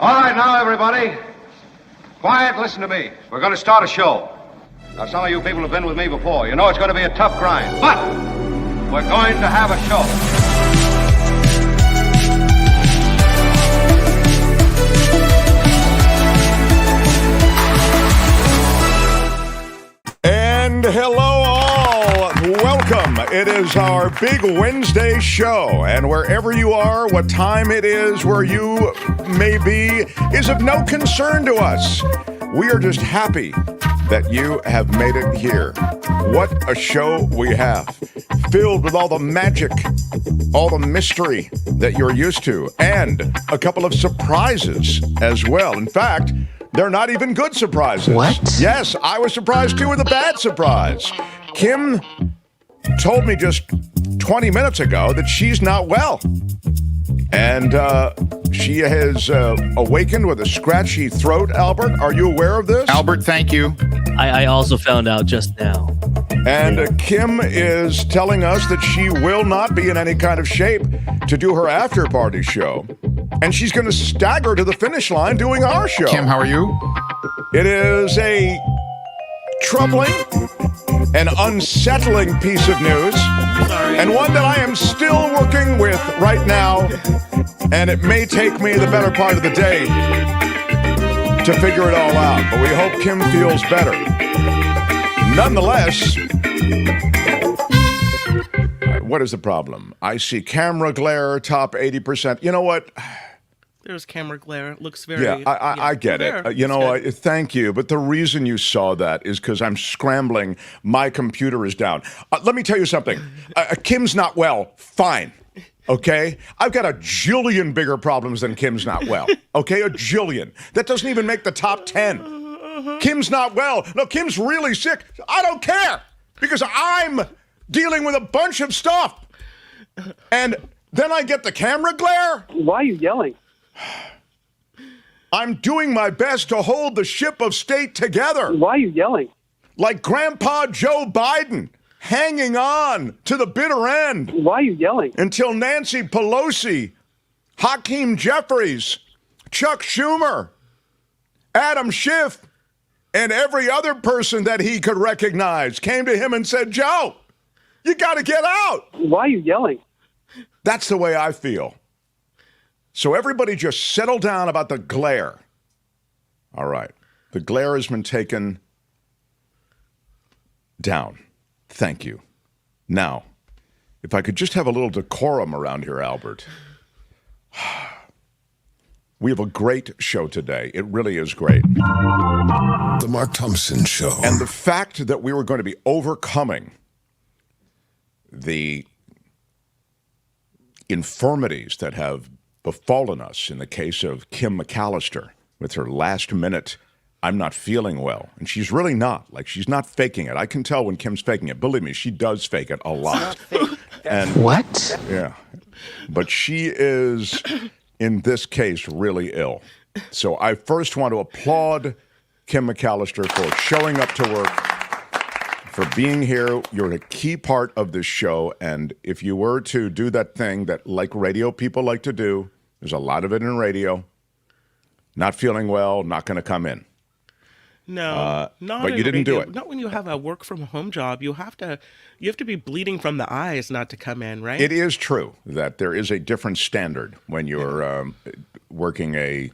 All right, now, everybody. Quiet, listen to me. We're going to start a show. Now, some of you people have been with me before. You know it's going to be a tough grind, but we're going to have a show. And hello all, welcome. It is our big Wednesday show, and wherever you are, what time it is, where you may be, is of no concern to us. We are just happy that you have made it here. What a show we have, filled with all the magic, all the mystery that you're used to, and a couple of surprises as well. In fact, they're not even good surprises. What? Yes, I was surprised too with a bad surprise. Kim told me just 20 minutes ago that she's not well. And she has awakened with a scratchy throat. Albert, are you aware of this? Albert, thank you. I also found out just now. And Kim is telling us that she will not be in any kind of shape to do her after-party show. And she's going to stagger to the finish line doing our show. Kim, how are you? It is a troubling and unsettling piece of news, and one that I am still working with right now, and it may take me the better part of the day to figure it all out, but we hope Kim feels better. Nonetheless, what is the problem? I see camera glare, top 80%. You know what? There's camera glare. It looks very... Yeah, I get it. Thank you. But the reason you saw that is because I'm scrambling. My computer is down. Let me tell you something. Kim's not well. Fine. Okay? I've got a jillion bigger problems than Kim's not well. Okay? A jillion. That doesn't even make the top 10. Kim's not well. No, Kim's really sick. I don't care because I'm dealing with a bunch of stuff. And then I get the camera glare. Why are you yelling? I'm doing my best to hold the ship of state together. Why are you yelling? Like Grandpa Joe Biden, hanging on to the bitter end. Why are you yelling? Until Nancy Pelosi, Hakeem Jeffries, Chuck Schumer, Adam Schiff, and every other person that he could recognize came to him and said, Joe, you got to get out. Why are you yelling? That's the way I feel. So everybody just settle down about the glare. All right. The glare has been taken down. Thank you. Now, if I could just have a little decorum around here, Albert. We have a great show today. It really is great. The Mark Thompson Show. And the fact that we were going to be overcoming the infirmities that have befallen us in the case of Kim McAllister with her last minute, I'm not feeling well. And she's really not. Like, she's not faking it. I can tell when Kim's faking it. Believe me, she does fake it a lot. And What? Yeah. But she is, in this case, really ill. So I first want to applaud Kim McAllister for showing up to work, for being here. You're a key part of this show. And if you were to do that thing that like radio people like to do, there's a lot of it in radio, not feeling well, not going to come in. No, not but you didn't do it. Not when you have a work from home job. You have to be bleeding from the eyes not to come in, right? It is true that there is a different standard when you're working a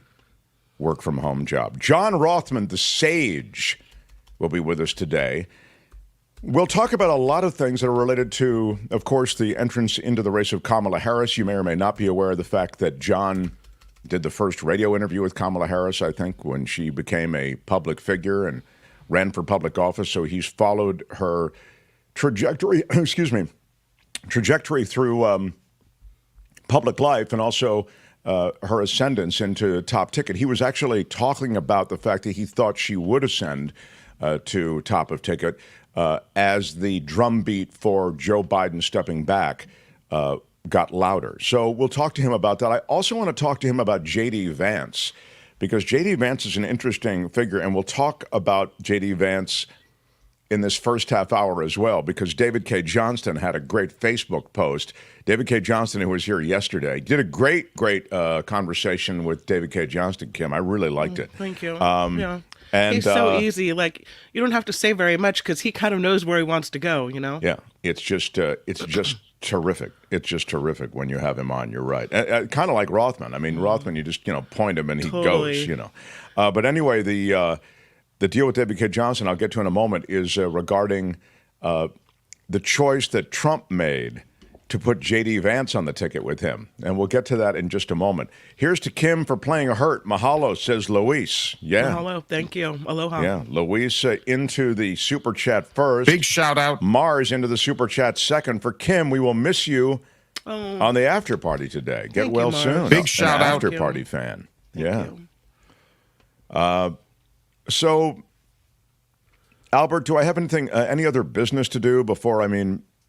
work from home job. John Rothman, the sage, will be with us today. We'll talk about a lot of things that are related to, of course, the entrance into the race of Kamala Harris. You may or may not be aware of the fact that John did the first radio interview with Kamala Harris, I think, when she became a public figure and ran for public office. So he's followed her trajectory, trajectory through public life and also her ascendance into top ticket. He was actually talking about the fact that he thought she would ascend to top of ticket as the drumbeat for Joe Biden stepping back got louder. So we'll talk to him about that. I also want to talk to him about JD Vance, because JD Vance is an interesting figure, and we'll talk about JD Vance in this first half hour as well, because David K. Johnston had a great Facebook post. David K. Johnston, who was here yesterday, did a great conversation with David K. Johnston, Kim. I really liked it. Thank you. And, he's so easy. Like, you don't have to say very much because he kind of knows where he wants to go, you know? Yeah, it's just terrific. It's just terrific when you have him on. You're right. Kind of like Rothman. I mean, Rothman, you just, point him and he goes, But anyway, the deal with David K. Johnston, I'll get to in a moment, is regarding the choice that Trump made to put JD Vance on the ticket with him. And we'll get to that in just a moment. Here's to Kim for playing hurt. Mahalo, says Luis. Yeah. Mahalo. Thank you. Aloha. Yeah. Luis into the super chat first. Big shout out. Mars into the super chat second. For Kim, we will miss you on the after party today. Get well soon. Big shout out. After party fan. Thank you. So, Albert, do I have anything, any other business to do before,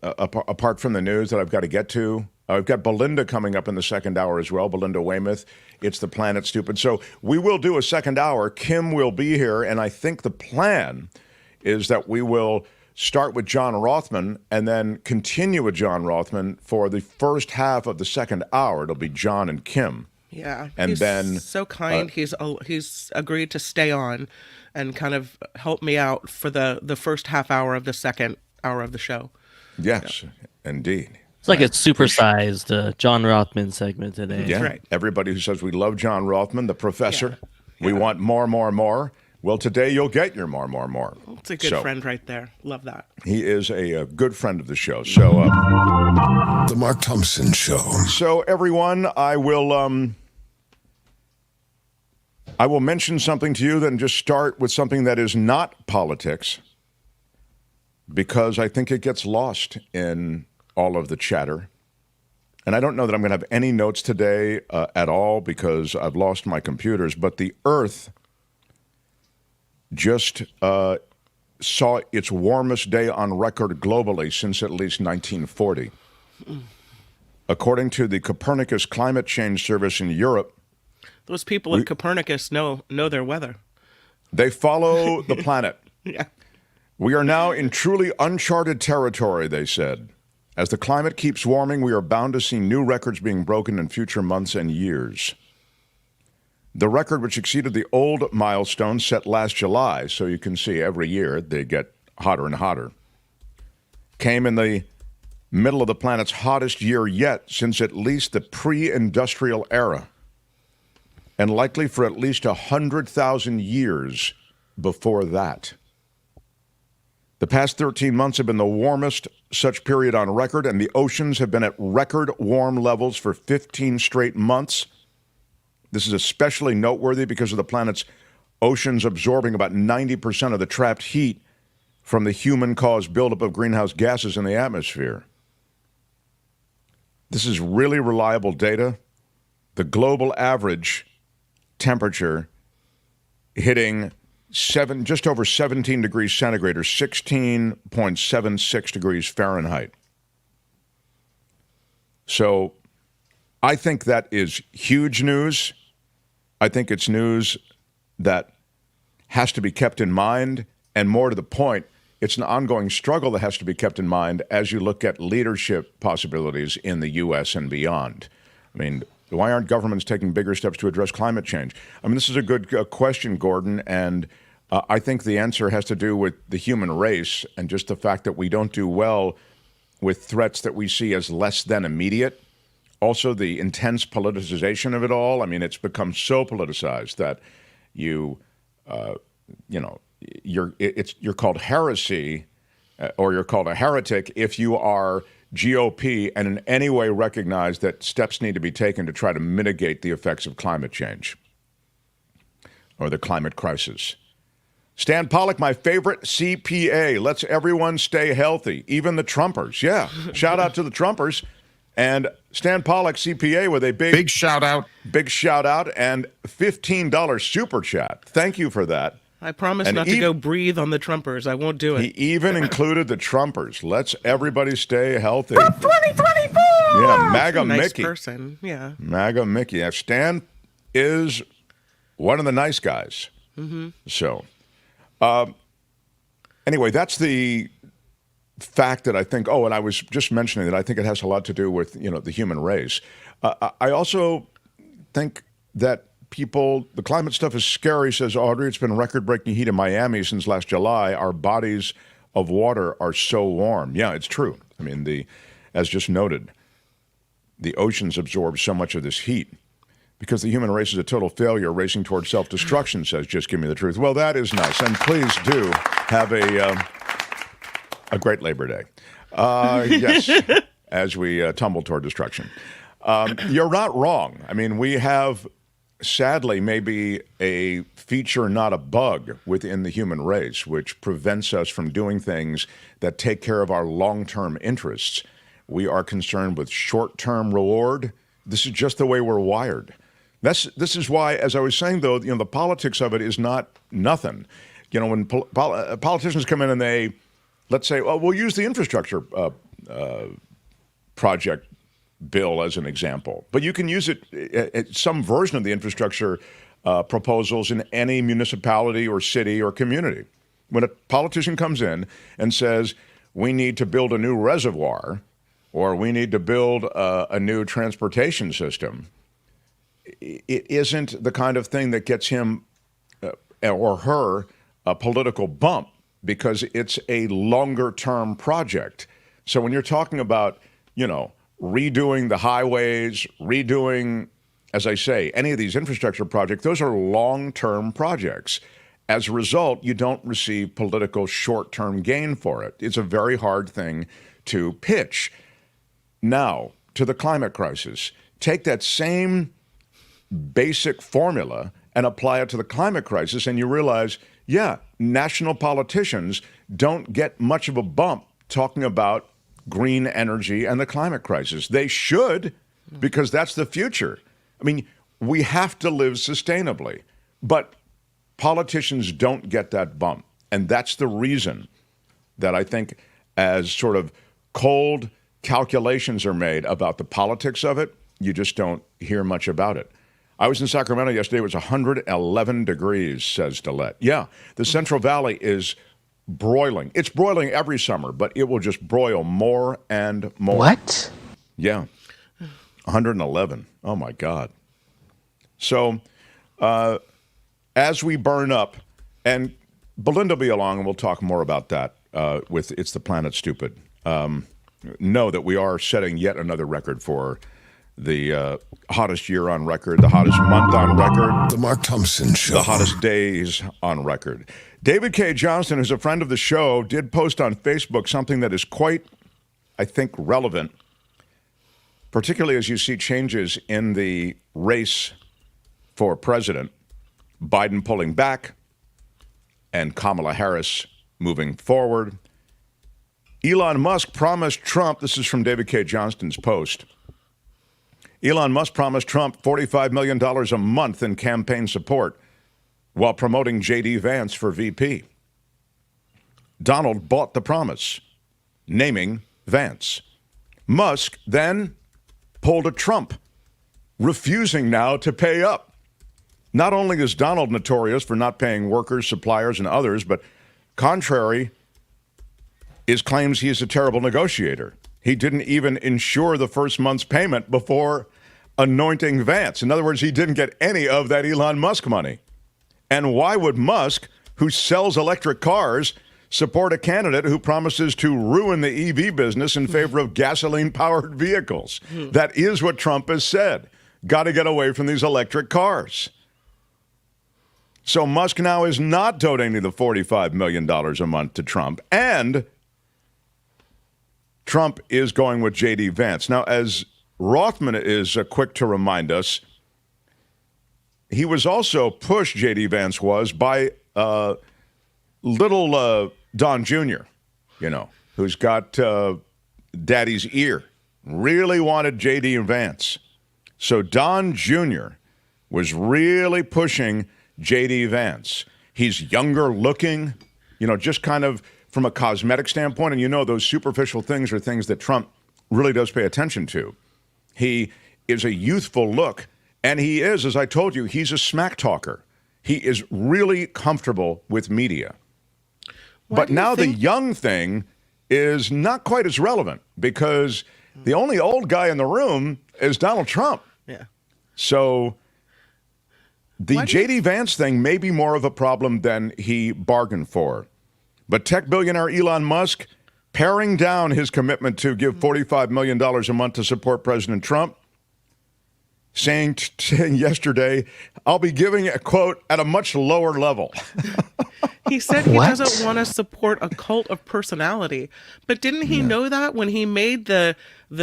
apart from the news that I've got to get to? I've got Belinda coming up in the second hour as well, Belinda Waymouth. It's the Planet Stupid. So we will do a second hour. Kim will be here, and I think the plan is that we will start with John Rothman and then continue with John Rothman for the first half of the second hour. It'll be John and Kim. Yeah, and he's then so kind. He's agreed to stay on and kind of help me out for the first half hour of the second hour of the show. Yes, indeed. It's like a supersized John Rothman segment today. Yeah, right. Everybody who says we love John Rothman, the professor, we want more. Well, today you'll get your more. It's a good friend right there. Love that. He is a good friend of the show. So, The Mark Thompson Show. So, everyone, I will mention something to you, then just start with something that is not politics, because I think it gets lost in all of the chatter. And I don't know that I'm going to have any notes today at all because I've lost my computers, but the Earth just saw its warmest day on record globally since at least 1940. According to the Copernicus Climate Change Service in Europe, those people at Copernicus know their weather. They follow the planet. Yeah. We are now in truly uncharted territory, they said. As the climate keeps warming, we are bound to see new records being broken in future months and years. The record, which exceeded the old milestone set last July, so you can see every year they get hotter and hotter, came in the middle of the planet's hottest year yet since at least the pre-industrial era, and likely for at least 100,000 years before that. The past 13 months have been the warmest such period on record, and the oceans have been at record warm levels for 15 straight months. This is especially noteworthy because of the planet's oceans absorbing about 90% of the trapped heat from the human-caused buildup of greenhouse gases in the atmosphere. This is really reliable data. The global average temperature hitting just over 17 degrees centigrade, or 16.76 degrees Fahrenheit. So I think that is huge news. I think it's news that has to be kept in mind, and more to the point, it's an ongoing struggle that has to be kept in mind as you look at leadership possibilities in the U.S. and beyond. I mean, why aren't governments taking bigger steps to address climate change? I mean, this is a good question, Gordon, and I think the answer has to do with the human race and just the fact that we don't do well with threats that we see as less than immediate. Also, the intense politicization of it all. I mean, it's become so politicized that you're called heresy, or you're called a heretic if you are GOP and in any way recognize that steps need to be taken to try to mitigate the effects of climate change or the climate crisis. Stan Pollock, my favorite CPA. Let's everyone stay healthy, even the Trumpers. Yeah, shout out to the Trumpers. And Stan Pollock, CPA, with a big shout out, and $15 super chat. Thank you for that. I promise not to go breathe on the Trumpers. I won't do it. He even included the Trumpers. Let's everybody stay healthy. For 2024! Yeah, MAGA nice Mickey. Person, yeah. MAGA Mickey. Yeah, Stan is one of the nice guys. Mm-hmm. So, Anyway, that's the fact that I think, and I was just mentioning that I think it has a lot to do with, the human race. I also think that the climate stuff is scary, says Audrey. It's been record-breaking heat in Miami since last July. Our bodies of water are so warm. Yeah, it's true. I mean, as just noted, the oceans absorb so much of this heat because the human race is a total failure racing towards self-destruction, says Just Give Me the Truth. Well, that is nice. And please do have a great Labor Day. Yes, as we tumble toward destruction. You're not wrong. I mean, we have, sadly, maybe a feature, not a bug, within the human race, which prevents us from doing things that take care of our long-term interests. We are concerned with short-term reward. This is just the way we're wired. This is why, as I was saying, though, the politics of it is not nothing. When politicians come in and they, let's say, we'll use the infrastructure project bill as an example, but you can use it, some version of the infrastructure proposals in any municipality or city or community. When a politician comes in and says, we need to build a new reservoir or we need to build a new transportation system, it isn't the kind of thing that gets him or her a political bump because it's a longer-term project. So when you're talking about, redoing the highways, redoing, as I say, any of these infrastructure projects, those are long-term projects. As a result, you don't receive political short-term gain for it. It's a very hard thing to pitch. Now, to the climate crisis, take that same basic formula and apply it to the climate crisis, and you realize, national politicians don't get much of a bump talking about green energy and the climate crisis. They should, because that's the future. I mean, we have to live sustainably, but politicians don't get that bump. And that's the reason that I think as sort of cold calculations are made about the politics of it, you just don't hear much about it. I was in Sacramento yesterday. It was 111 degrees, says Dillette. Yeah, the Central Valley is broiling. It's broiling every summer, but it will just broil more and more. What? Yeah, 111. Oh, my God. So as we burn up, and Belinda will be along, and we'll talk more about that with It's the Planet Stupid. Know that we are setting yet another record for the hottest year on record, the hottest month on record. The Mark Thompson Show. The hottest days on record. David K. Johnston, who's a friend of the show, did post on Facebook something that is quite, I think, relevant, particularly as you see changes in the race for president. Biden pulling back and Kamala Harris moving forward. Elon Musk promised Trump, this is from David K. Johnston's post, Elon Musk promised Trump $45 million a month in campaign support while promoting JD Vance for VP. Donald bought the promise, naming Vance. Musk then pulled a Trump, refusing now to pay up. Not only is Donald notorious for not paying workers, suppliers, and others, but contrary is claims he is a terrible negotiator. He didn't even insure the first month's payment before anointing Vance. In other words, he didn't get any of that Elon Musk money. And why would Musk, who sells electric cars, support a candidate who promises to ruin the EV business in favor of gasoline-powered vehicles? That is what Trump has said. Got to get away from these electric cars. So Musk now is not donating the $45 million a month to Trump, and Trump is going with JD Vance. Now, as Rothman is quick to remind us, he was also pushed, JD Vance was, by little Don Jr., who's got daddy's ear, really wanted JD Vance. So Don Jr. was really pushing JD Vance. He's younger looking, just kind of from a cosmetic standpoint. And those superficial things are things that Trump really does pay attention to. He is a youthful look. And he is, as I told you, he's a smack talker. He is really comfortable with media. But do you now the think- young thing is not quite as relevant because the only old guy in the room is Donald Trump. Yeah. So the Why do you- JD Vance thing may be more of a problem than he bargained for. But tech billionaire Elon Musk paring down his commitment to give $45 million a month to support President Trump, saying yesterday, I'll be giving a quote at a much lower level. He said he What? doesn't want to support a cult of personality. But didn't he know that when he made the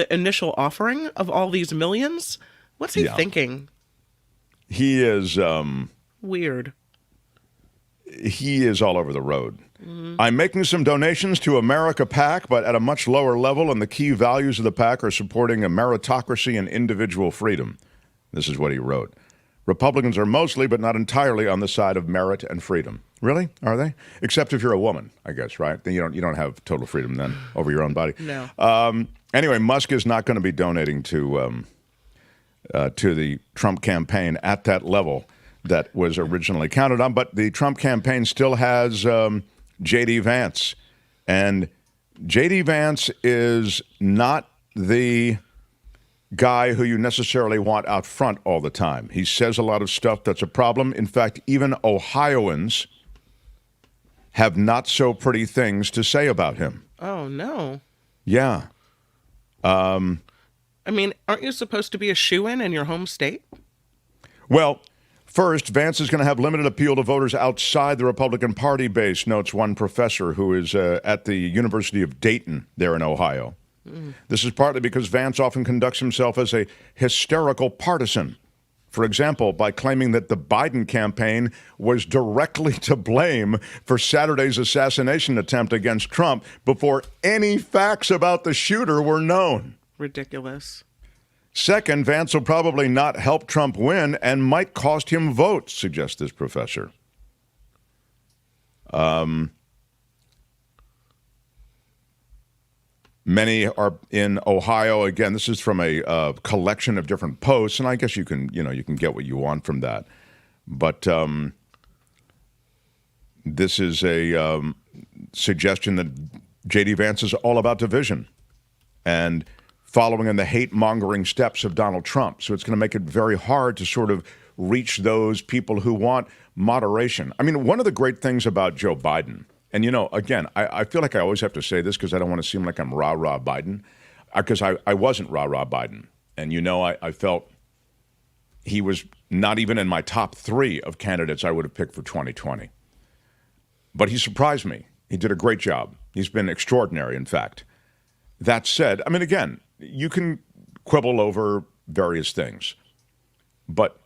initial offering of all these millions? What's he Yeah. thinking? He is Weird. he is all over the road. I'm making some donations to America PAC, but at a much lower level, and the key values of the PAC are supporting a meritocracy and individual freedom. This is what he wrote. Republicans are mostly, but not entirely, on the side of merit and freedom. Really? Are they? Except if you're a woman, I guess, right? Then you don't have total freedom then over your own body. No. Anyway, Musk is not going to be donating to the Trump campaign at that level that was originally counted on. But the Trump campaign still has JD Vance. And JD Vance is not the guy who you necessarily want out front all the time. He says a lot of stuff that's a problem. In fact, even Ohioans have not so pretty things to say about him. Oh, no. Yeah. I mean, aren't you supposed to be a shoo-in in your home state? Well, first, Vance is going to have limited appeal to voters outside the Republican Party base, notes one professor who is at the University of Dayton there in Ohio. This is partly because Vance often conducts himself as a hysterical partisan. For example, by claiming that the Biden campaign was directly to blame for Saturday's assassination attempt against Trump before any facts about the shooter were known. Ridiculous. Second, Vance will probably not help Trump win and might cost him votes, suggests this professor. Many are in Ohio. Again, this is from a collection of different posts, and I guess you can get what you want from that. But this is a suggestion that JD Vance is all about division and following in the hate-mongering steps of Donald Trump. So it's going to make it very hard to sort of reach those people who want moderation. I mean, one of the great things about Joe Biden, and, again, I feel like I always have to say this because I don't want to seem like I'm rah-rah Biden, because I wasn't rah-rah Biden. And, I felt he was not even in my top 3 of candidates I would have picked for 2020. But he surprised me. He did a great job. He's been extraordinary, in fact. That said, I mean, again, you can quibble over various things. But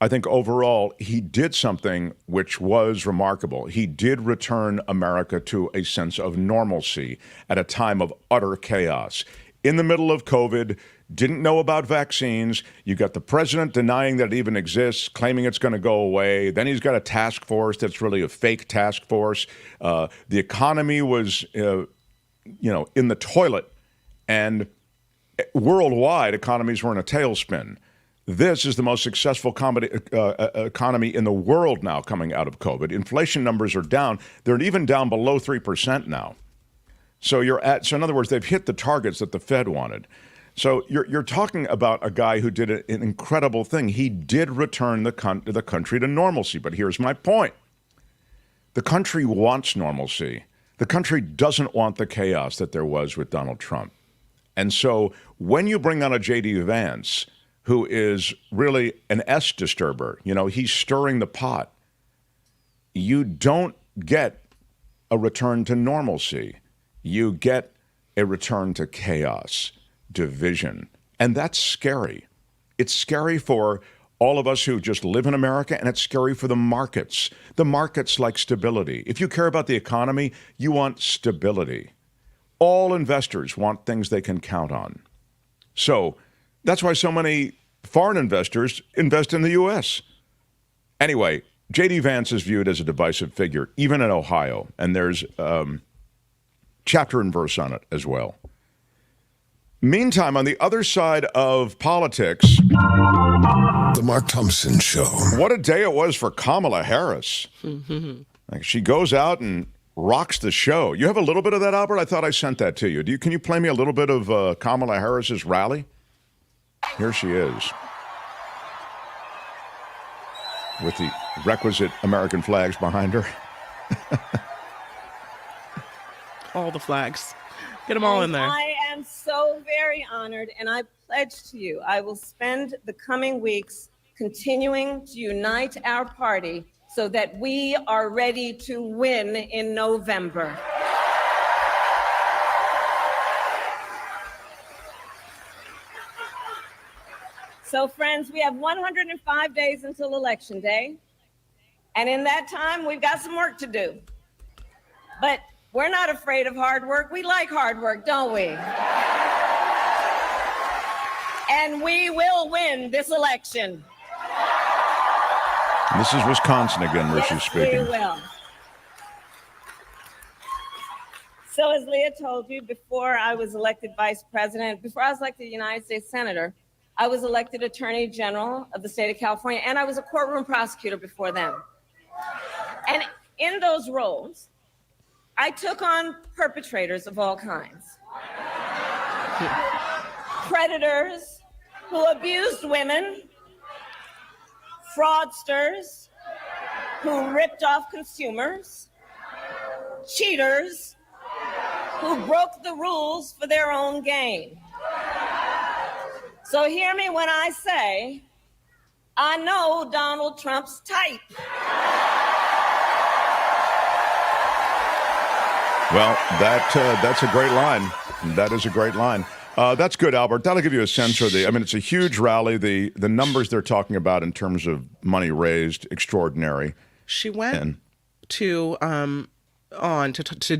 I think overall, he did something which was remarkable. He did return America to a sense of normalcy at a time of utter chaos. In the middle of COVID, didn't know about vaccines. You got the president denying that it even exists, claiming it's going to go away. Then he's got a task force that's really a fake task force. The economy was, in the toilet. And worldwide, economies were in a tailspin. This is the most successful economy in the world now coming out of COVID. Inflation numbers are down. They're even down below 3% now. So in other words, they've hit the targets that the Fed wanted. So you're talking about a guy who did an incredible thing. He did return the country to normalcy. But here's my point. The country wants normalcy. The country doesn't want the chaos that there was with Donald Trump. And so when you bring on a JD Vance, who is really an S disturber, he's stirring the pot, you don't get a return to normalcy. You get a return to chaos, division. And that's scary. It's scary for all of us who just live in America, and it's scary for the markets. The markets like stability. If you care about the economy, you want stability. All investors want things they can count on. So that's why so many foreign investors invest in the U.S. Anyway, J.D. Vance is viewed as a divisive figure, even in Ohio, and there's chapter and verse on it as well. Meantime, on the other side of politics, The Mark Thompson Show. what a day it was for Kamala Harris. Like, she goes out and rocks the show. You have a little bit of that, Albert? I thought I sent that to you. Can you play me a little bit of Kamala Harris's rally? Here she is, with the requisite American flags behind her. All the flags. Get them all in there. I am so very honored, and I pledge to you I will spend the coming weeks continuing to unite our party so that we are ready to win in November. So, friends, we have 105 days until Election Day. And in that time, we've got some work to do. But we're not afraid of hard work. We like hard work, don't we? And we will win this election. This is Wisconsin again where she's speaking. We will. So as Leah told you, before I was elected vice president, before I was elected United States Senator, I was elected Attorney General of the state of California, and I was a courtroom prosecutor before them. And in those roles, I took on perpetrators of all kinds. Predators who abused women, fraudsters who ripped off consumers, cheaters who broke the rules for their own gain. So hear me when I say, I know Donald Trump's type. Well, that's a great line. That is a great line. That's good, Albert. That'll give you a sense of it's a huge rally. The numbers they're talking about in terms of money raised, extraordinary. She went to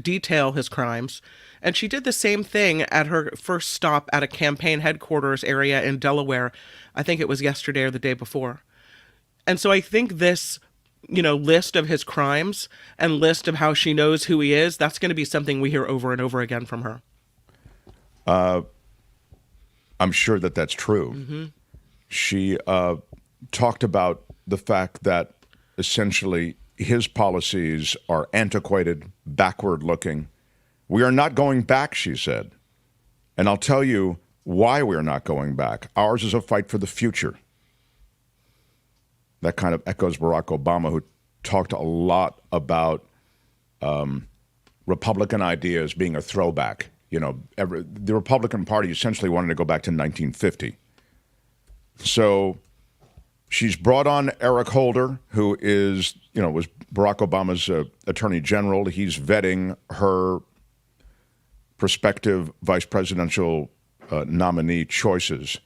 detail his crimes, and she did the same thing at her first stop at a campaign headquarters area in Delaware. I think it was yesterday or the day before. And so I think this, list of his crimes and list of how she knows who he is, that's going to be something we hear over and over again from her. I'm sure that's true. Mm-hmm. She talked about the fact that essentially his policies are antiquated, backward-looking. We are not going back, she said. And I'll tell you why we are not going back. Ours is a fight for the future. That kind of echoes Barack Obama, who talked a lot about Republican ideas being a throwback. The Republican Party essentially wanted to go back to 1950. So she's brought on Eric Holder, who is, was Barack Obama's attorney general. He's vetting her prospective vice presidential nominee choices.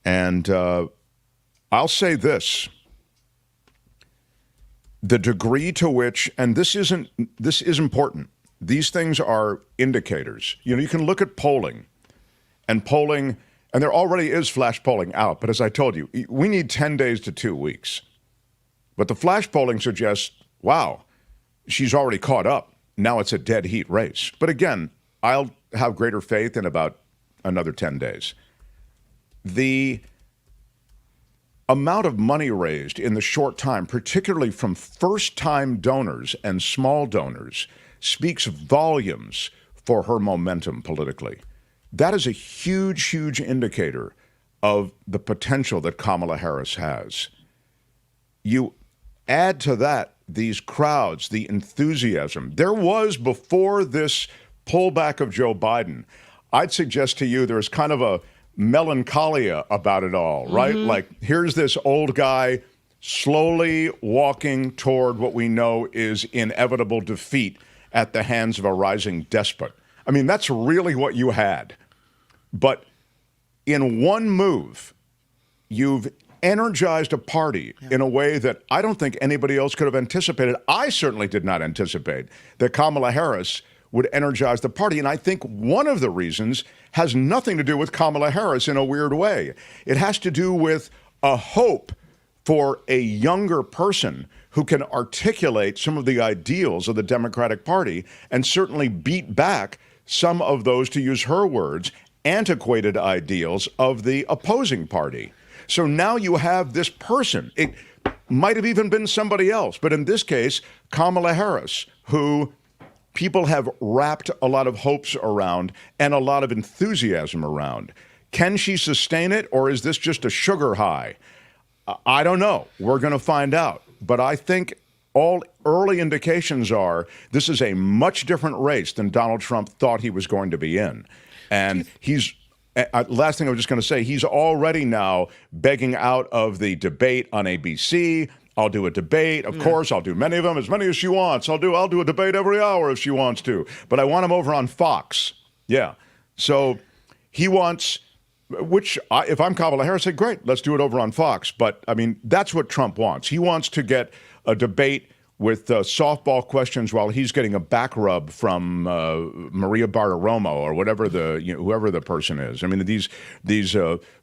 And I'll say this. The degree to which, and this is important, these things are indicators. You can look at polling, and there already is flash polling out, but as I told you, we need 10 days to 2 weeks. But the flash polling suggests, wow, she's already caught up. Now it's a dead heat race. But again, I'll have greater faith in about another 10 days. The amount of money raised in the short time, particularly from first-time donors and small donors, speaks volumes for her momentum politically. That is a huge, huge indicator of the potential that Kamala Harris has. You add to that these crowds, the enthusiasm. There was, before this pullback of Joe Biden, I'd suggest to you there's kind of a melancholia about it all, right? Mm-hmm. Like, here's this old guy slowly walking toward what we know is inevitable defeat at the hands of a rising despot. I mean, that's really what you had. But in one move, you've energized a party in a way that I don't think anybody else could have anticipated. I certainly did not anticipate that Kamala Harris would energize the party. And I think one of the reasons has nothing to do with Kamala Harris in a weird way. It has to do with a hope for a younger person who can articulate some of the ideals of the Democratic Party and certainly beat back some of those, to use her words, antiquated ideals of the opposing party. So now you have this person. might have even been somebody else. But in this case, Kamala Harris, who people have wrapped a lot of hopes around and a lot of enthusiasm around. Can she sustain it, or is this just a sugar high? I don't know. We're going to find out. But I think all early indications are this is a much different race than Donald Trump thought he was going to be in. And he's, last thing I was just going to say, he's already now begging out of the debate on ABC. I'll do a debate. Of course, I'll do many of them, as many as she wants. I'll do a debate every hour if she wants to. But I want him over on Fox. Yeah. So he wants, if I'm Kamala Harris, I say, great, let's do it over on Fox. But, I mean, that's what Trump wants. He wants to get a debate with softball questions while he's getting a back rub from Maria Bartiromo or whatever whoever the person is. I mean, these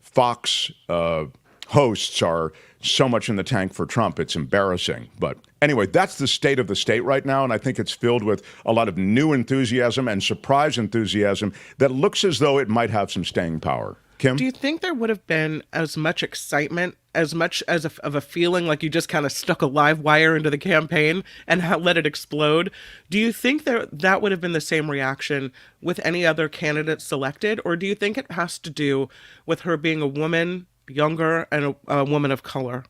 Fox hosts are so much in the tank for Trump, it's embarrassing. But anyway, that's the state of the state right now, and I think it's filled with a lot of new enthusiasm and surprise enthusiasm that looks as though it might have some staying power. Kim? Do you think there would have been as much excitement, as much as of a feeling like you just kind of stuck a live wire into the campaign and let it explode? Do you think that would have been the same reaction with any other candidate selected? Or do you think it has to do with her being a woman, younger, and a woman of color?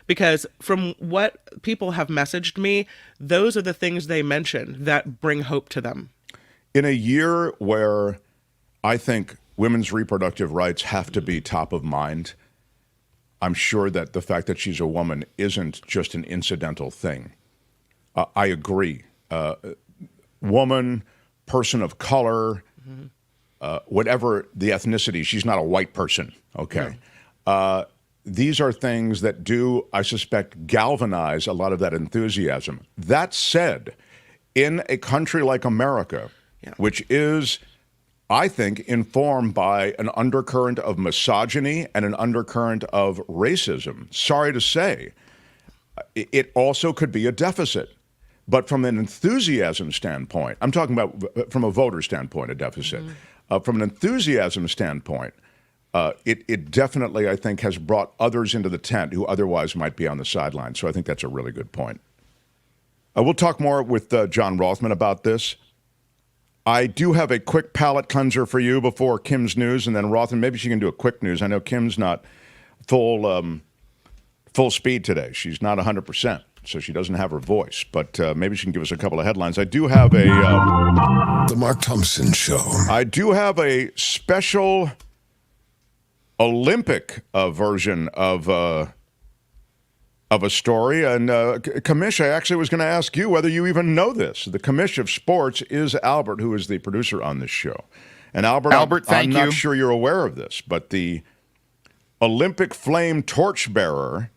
Because from what people have messaged me, those are the things they mention that bring hope to them. In a year where I think women's reproductive rights have to be top of mind, I'm sure that the fact that she's a woman isn't just an incidental thing. I agree. Woman, person of color, whatever the ethnicity, she's not a white person, okay? Yeah. These are things that do, I suspect, galvanize a lot of that enthusiasm. That said, in a country like America, which is, I think, informed by an undercurrent of misogyny and an undercurrent of racism, sorry to say, it also could be a deficit. But from an enthusiasm standpoint, I'm talking about from a voter standpoint, a deficit. From an enthusiasm standpoint, it definitely, I think, has brought others into the tent who otherwise might be on the sidelines. So I think that's a really good point. We'll talk more with John Rothman about this. I do have a quick palate cleanser for you before Kim's news, and then Rothman, maybe she can do a quick news. I know Kim's not full speed today. She's not 100%, so she doesn't have her voice. But maybe she can give us a couple of headlines. I do have The Mark Thompson Show. I do have a special Olympic version of a story. And Kamish, I actually was going to ask you whether you even know this. The Kamish of sports is Albert, who is the producer on this show. And Albert, I'm not sure you're aware of this, but the Olympic flame torchbearer,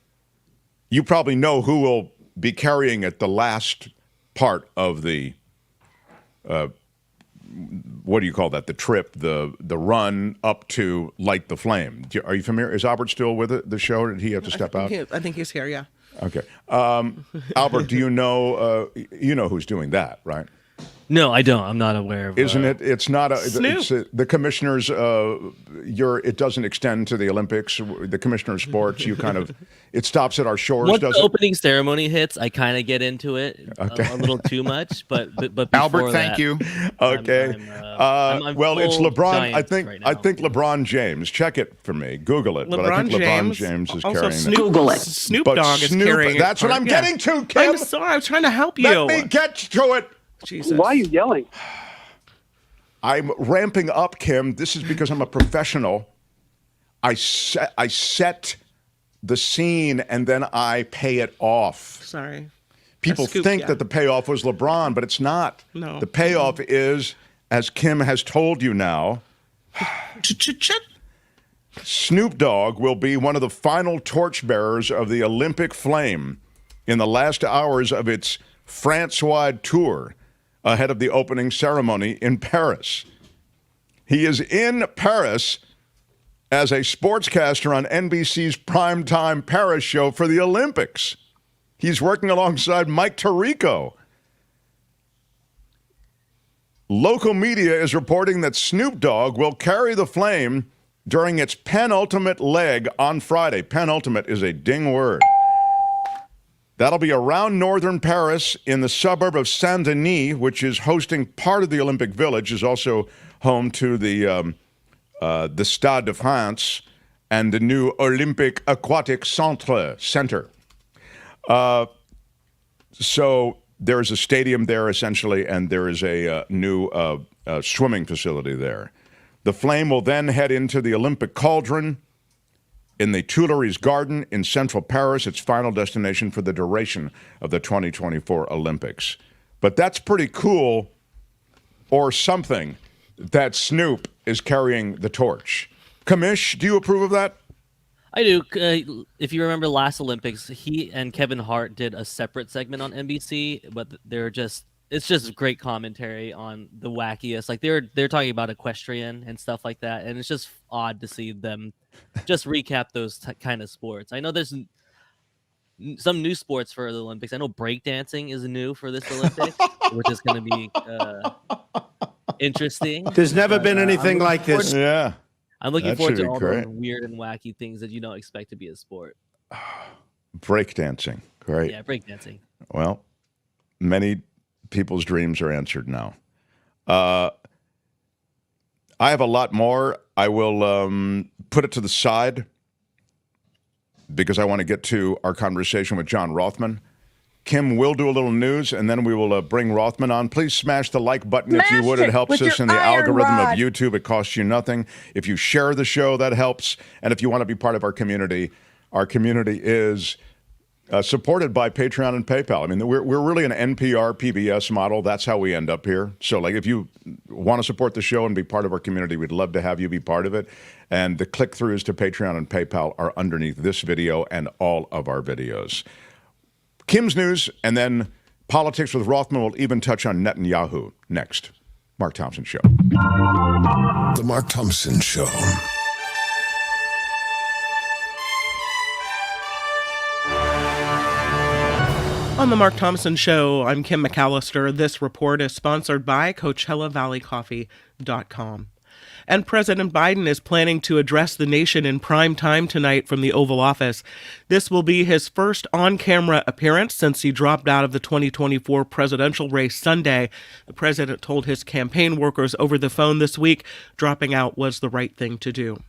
you probably know who will be carrying it the last part of the what do you call that? The trip, the run up to light the flame. Are you familiar? Is Albert still with the show, or did he have to step out? I think he's here, yeah. Okay. Albert, do you know who's doing that, right? No, I don't. I'm not aware of. Isn't it? It's not a. Snoop. It's the commissioners. It doesn't extend to the Olympics. The commissioner of sports. You kind of. It stops at our shores. Once does the it? Opening ceremony hits, I kind of get into it a little too much. But Albert, thank you. Okay. I'm well, it's LeBron. I think. Right now. I think LeBron James. Check it for me. Google it. But I think LeBron James is also carrying Snoop, it. Snoop But Dogg is Snoop, carrying it. that's what I'm getting to, Kim. I'm sorry. I'm trying to help you. Let me get to it. Jesus. Why are you yelling? I'm ramping up, Kim. This is because I'm a professional. I set the scene and then I pay it off. Sorry. People think that the payoff was LeBron, but it's not. No. The payoff is, as Kim has told you now, Snoop Dogg will be one of the final torchbearers of the Olympic flame in the last hours of its France-wide tour ahead of the opening ceremony in Paris. He is in Paris as a sportscaster on NBC's primetime Paris show for the Olympics. He's working alongside Mike Tirico. Local media is reporting that Snoop Dogg will carry the flame during its penultimate leg on Friday. Penultimate is a ding word. That'll be around northern Paris in the suburb of Saint-Denis, which is hosting part of the Olympic Village, is also home to the Stade de France and the new Olympic Aquatic Center. So there is a stadium there, essentially, and there is a new swimming facility there. The flame will then head into the Olympic Cauldron in the Tuileries Garden in central Paris, its final destination for the duration of the 2024 Olympics. But that's pretty cool, or something, that Snoop is carrying the torch. Kamish, do you approve of that? I do. If you remember last Olympics, he and Kevin Hart did a separate segment on NBC, but it's just great commentary on the wackiest. Like they're talking about equestrian and stuff like that, and it's just odd to see them just recap those kind of sports. I know there's some new sports for the Olympics. I know breakdancing is new for this Olympics, which is going to be interesting. There's never been anything like this. Yeah. I'm looking That forward should to be all great. the weird and wacky things that you don't expect to be a sport. Breakdancing. Great. Yeah, breakdancing. Well, many people's dreams are answered now. I have a lot more. I will put it to the side because I want to get to our conversation with John Rothman. Kim will do a little news, and then we will bring Rothman on. Please smash the like button if you would. It helps us in the algorithm of YouTube. It costs you nothing. If you share the show, that helps. And if you want to be part of our community is supported by Patreon and PayPal. I mean, we're really an NPR PBS model. That's how we end up here. So, like, if you want to support the show and be part of our community, we'd love to have you be part of it. And the click-throughs to Patreon and PayPal are underneath this video and all of our videos. Kim's news, and then politics with Rothman. Will even touch on Netanyahu next. Mark Thompson Show. The Mark Thompson Show. On the Mark Thompson Show, I'm Kim McAllister. This report is sponsored by CoachellaValleyCoffee.com. And President Biden is planning to address the nation in prime time tonight from the Oval Office. This will be his first on-camera appearance since he dropped out of the 2024 presidential race Sunday. The president told his campaign workers over the phone this week dropping out was the right thing to do.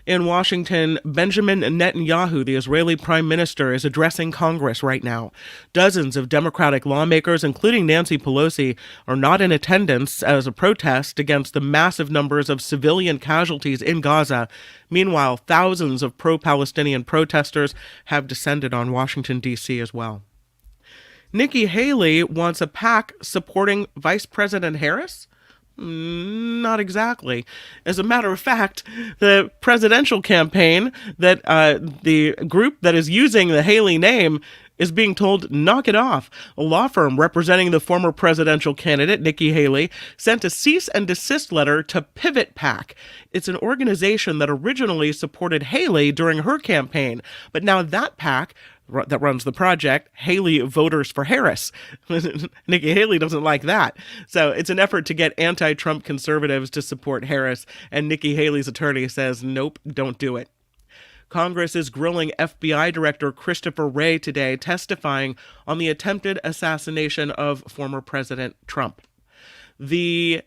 In Washington, Benjamin Netanyahu, the Israeli prime minister, is addressing Congress right now. Dozens of Democratic lawmakers, including Nancy Pelosi, are not in attendance as a protest against the massive numbers of civilian casualties in Gaza. Meanwhile, thousands of pro-Palestinian protesters have descended on Washington, D.C. as well. Nikki Haley wants a PAC supporting Vice President Harris? Not exactly. As a matter of fact, the presidential campaign that the group that is using the Haley name is being told, knock it off. A law firm representing the former presidential candidate, Nikki Haley, sent a cease and desist letter to Pivot PAC. It's an organization that originally supported Haley during her campaign, but now that PAC that runs the project, Haley Voters for Harris. Nikki Haley doesn't like that. So it's an effort to get anti-Trump conservatives to support Harris, and Nikki Haley's attorney says, nope, don't do it. Congress is grilling FBI Director Christopher Wray today, testifying on the attempted assassination of former President Trump. The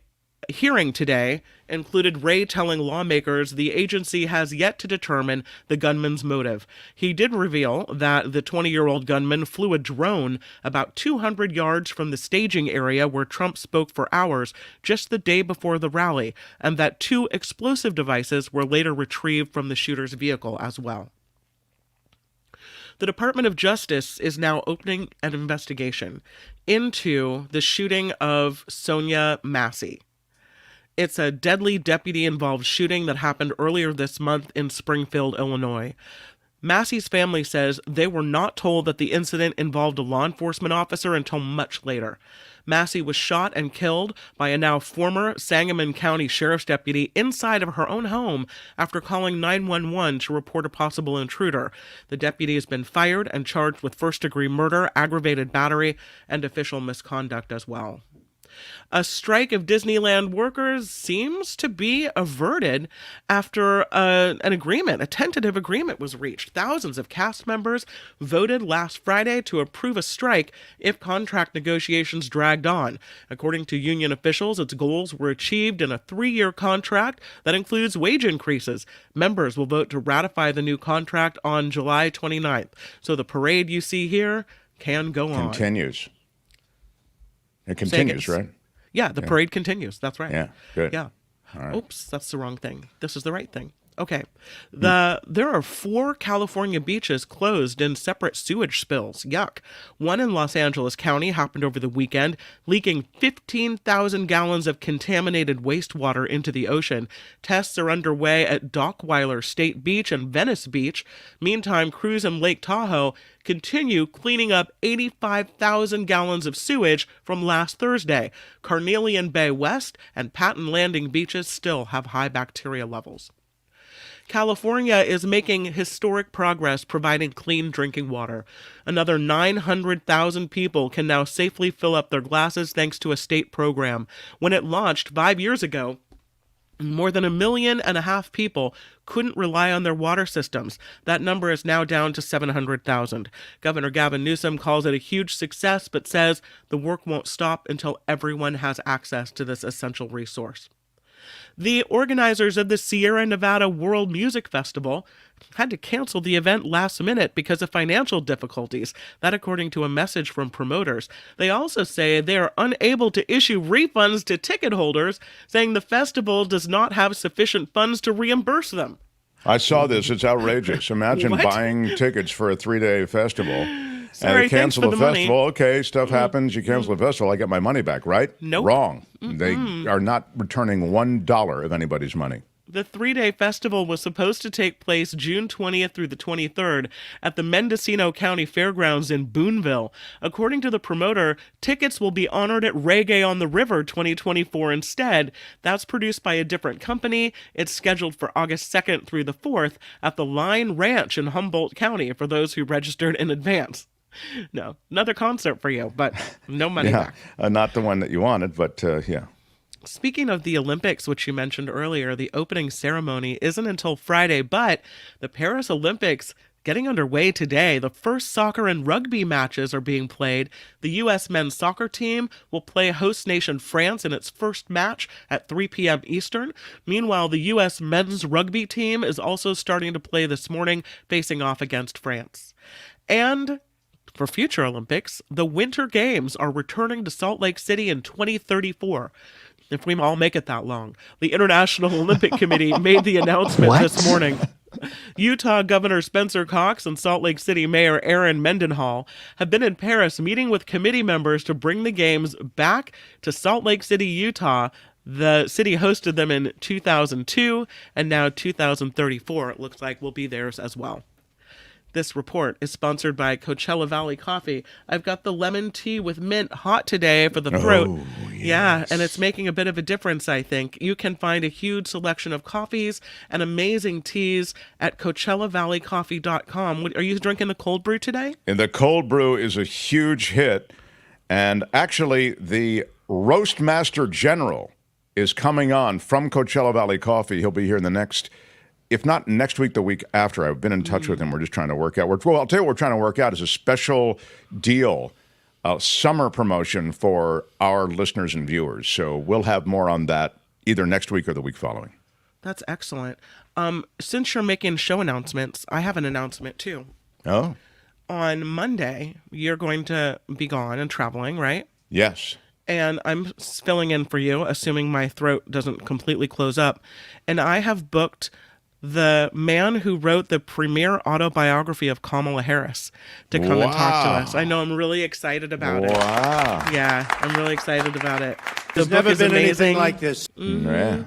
hearing today included Wray telling lawmakers the agency has yet to determine the gunman's motive. He did reveal that the 20-year-old gunman flew a drone about 200 yards from the staging area where Trump spoke for hours just the day before the rally, and that 2 explosive devices were later retrieved from the shooter's vehicle as well. The Department of Justice is now opening an investigation into the shooting of Sonia Massey. It's a deadly deputy-involved shooting that happened earlier this month in Springfield, Illinois. Massey's family says they were not told that the incident involved a law enforcement officer until much later. Massey was shot and killed by a now former Sangamon County Sheriff's deputy inside of her own home after calling 911 to report a possible intruder. The deputy has been fired and charged with first-degree murder, aggravated battery, and official misconduct as well. A strike of Disneyland workers seems to be averted after a tentative agreement was reached. Thousands of cast members voted last Friday to approve a strike if contract negotiations dragged on. According to union officials, its goals were achieved in a 3-year contract that includes wage increases. Members will vote to ratify the new contract on July 29th. So the parade you see here can go on. Continues. It continues, right? Yeah, the parade continues. That's right. Yeah, good. Yeah. All right. Oops, that's the wrong thing. This is the right thing. Okay. There are 4 California beaches closed in separate sewage spills. Yuck. One in Los Angeles County happened over the weekend, leaking 15,000 gallons of contaminated wastewater into the ocean. Tests are underway at Dockweiler State Beach and Venice Beach. Meantime, crews in Lake Tahoe continue cleaning up 85,000 gallons of sewage from last Thursday. Carnelian Bay West and Patton Landing beaches still have high bacteria levels. California is making historic progress providing clean drinking water. Another 900,000 people can now safely fill up their glasses thanks to a state program. When it launched 5 years ago, more than 1.5 million people couldn't rely on their water systems. That number is now down to 700,000. Governor Gavin Newsom calls it a huge success, but says the work won't stop until everyone has access to this essential resource. The organizers of the Sierra Nevada World Music Festival had to cancel the event last minute because of financial difficulties. That according to a message from promoters. They also say they are unable to issue refunds to ticket holders, saying the festival does not have sufficient funds to reimburse them. I saw this. It's outrageous. Imagine buying tickets for a 3-day festival. Sorry, and they cancel thanks the for the festival. money. Okay, stuff happens. You cancel the festival. I get my money back, right? Nope. Wrong. They are not returning $1 of anybody's money. The 3-day festival was supposed to take place June 20th through the 23rd at the Mendocino County Fairgrounds in Boonville. According to the promoter, tickets will be honored at Reggae on the River 2024 instead. That's produced by a different company. It's scheduled for August 2nd through the 4th at the Line Ranch in Humboldt County for those who registered in advance. No, another concert for you, but no money back. Not the one that you wanted, but yeah. Speaking of the Olympics, which you mentioned earlier, the opening ceremony isn't until Friday, but the Paris Olympics getting underway today. The first soccer and rugby matches are being played. The U.S. men's soccer team will play host nation France in its first match at 3 p.m. Eastern. Meanwhile, the U.S. men's rugby team is also starting to play this morning, facing off against France. And for future Olympics, the Winter Games are returning to Salt Lake City in 2034. If we all make it that long. The International Olympic Committee made the announcement this morning. Utah Governor Spencer Cox and Salt Lake City Mayor Aaron Mendenhall have been in Paris meeting with committee members to bring the games back to Salt Lake City, Utah. The city hosted them in 2002, and now 2034, it looks like, will be theirs as well. This report is sponsored by Coachella Valley Coffee. I've got the lemon tea with mint hot today for the throat. Oh, yes. Yeah, and it's making a bit of a difference, I think. You can find a huge selection of coffees and amazing teas at CoachellaValleyCoffee.com. Are you drinking the cold brew today? And the cold brew is a huge hit. And actually, the Roastmaster General is coming on from Coachella Valley Coffee. He'll be here in the next... If not next week, the week after. I've been in touch with him. We're just trying to work out. Well, I'll tell you what we're trying to work out is a special deal, a summer promotion for our listeners and viewers. So we'll have more on that either next week or the week following. That's excellent. Since you're making show announcements, I have an announcement too. Oh? On Monday, you're going to be gone and traveling, right? Yes. And I'm filling in for you, assuming my throat doesn't completely close up. And I have booked the man who wrote the premier autobiography of Kamala Harris to come and talk to us. I know, I'm really excited about it. Wow. Yeah, I'm really excited about it. The There's book never is been amazing. anything like this. Yeah.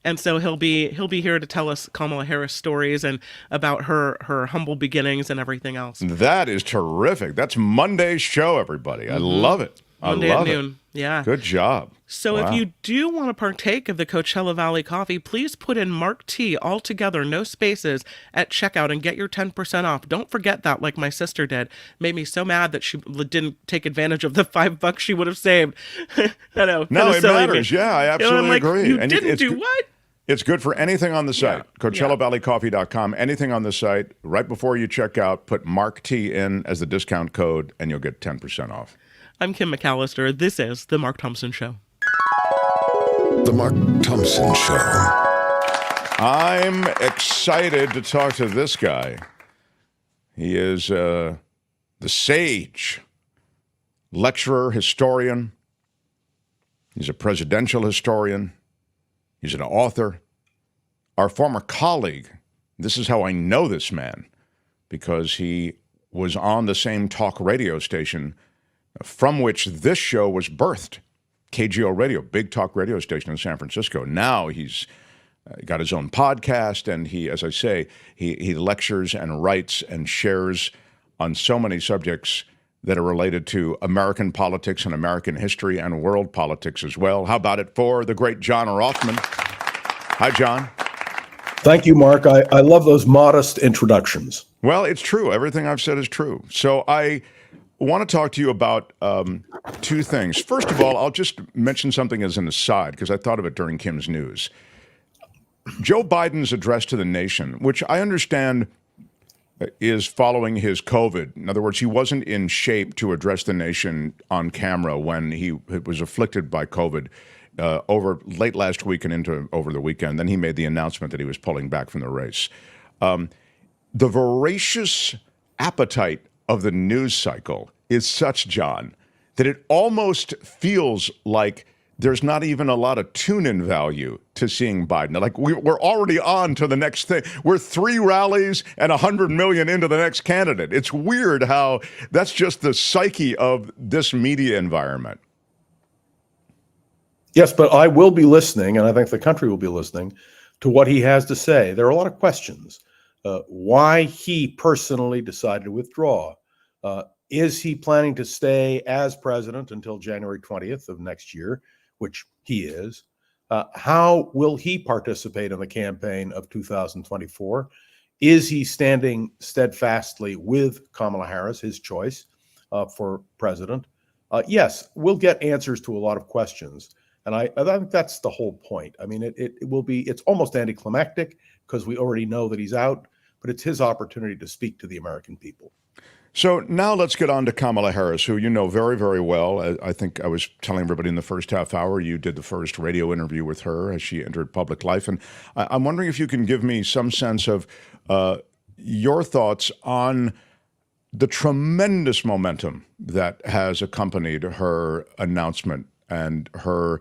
And so he'll be here to tell us Kamala Harris stories and about her humble beginnings and everything else. That is terrific. That's Monday's show, everybody. I love it. Monday I at love it. noon. Yeah. Good job. So Wow. if you do want to partake of the Coachella Valley coffee, please put in Mark T all together, no spaces, at checkout and get your 10% off. Don't forget that, like my sister did. Made me so mad that she didn't take advantage of the $5 she would have saved. I know. No, kinda it silly, matters. but- Yeah, I I'm absolutely like, agree. You And didn't it's do good- what? It's good for anything on the site. CoachellaValleyCoffee.com. Anything on the site. Right before you check out, put Mark T in as the discount code, and you'll get 10% off. I'm Kim McAllister. This is The Mark Thompson Show. The Mark Thompson Show. I'm excited to talk to this guy. He is the sage, lecturer, historian. He's a presidential historian. He's an author. Our former colleague, this is how I know this man, because he was on the same talk radio station from which this show was birthed, KGO Radio, big talk radio station in San Francisco. Now he's got his own podcast, and he, as I say, he lectures and writes and shares on so many subjects that are related to American politics and American history and world politics as well. How about it for the great John Rothman? Hi, John. Thank you, Mark. I love those modest introductions. Well, it's true. Everything I've said is true. So I want to talk to you about two things. First of all, I'll just mention something as an aside, because I thought of it during Kim's news. Joe Biden's address to the nation, which I understand is following his COVID. In other words, he wasn't in shape to address the nation on camera when he was afflicted by COVID over late last week and into over the weekend. Then he made the announcement that he was pulling back from the race. The voracious appetite of the news cycle is such, John, that it almost feels like there's not even a lot of tune-in value to seeing Biden. Like we're already on to the next thing. We're 3 rallies and 100 million into the next candidate. It's weird how that's just the psyche of this media environment. Yes, but I will be listening, and I think the country will be listening to what he has to say. There are a lot of questions. Why he personally decided to withdraw. Is he planning to stay as president until January 20th of next year, which he is? How will he participate in the campaign of 2024? Is he standing steadfastly with Kamala Harris, his choice for president? Yes, we'll get answers to a lot of questions. And I think that's the whole point. I mean, it's almost anticlimactic because we already know that he's out, but it's his opportunity to speak to the American people. So now let's get on to Kamala Harris, who you know very, very well. I think I was telling everybody in the first half hour, you did the first radio interview with her as she entered public life. And I'm wondering if you can give me some sense of your thoughts on the tremendous momentum that has accompanied her announcement and her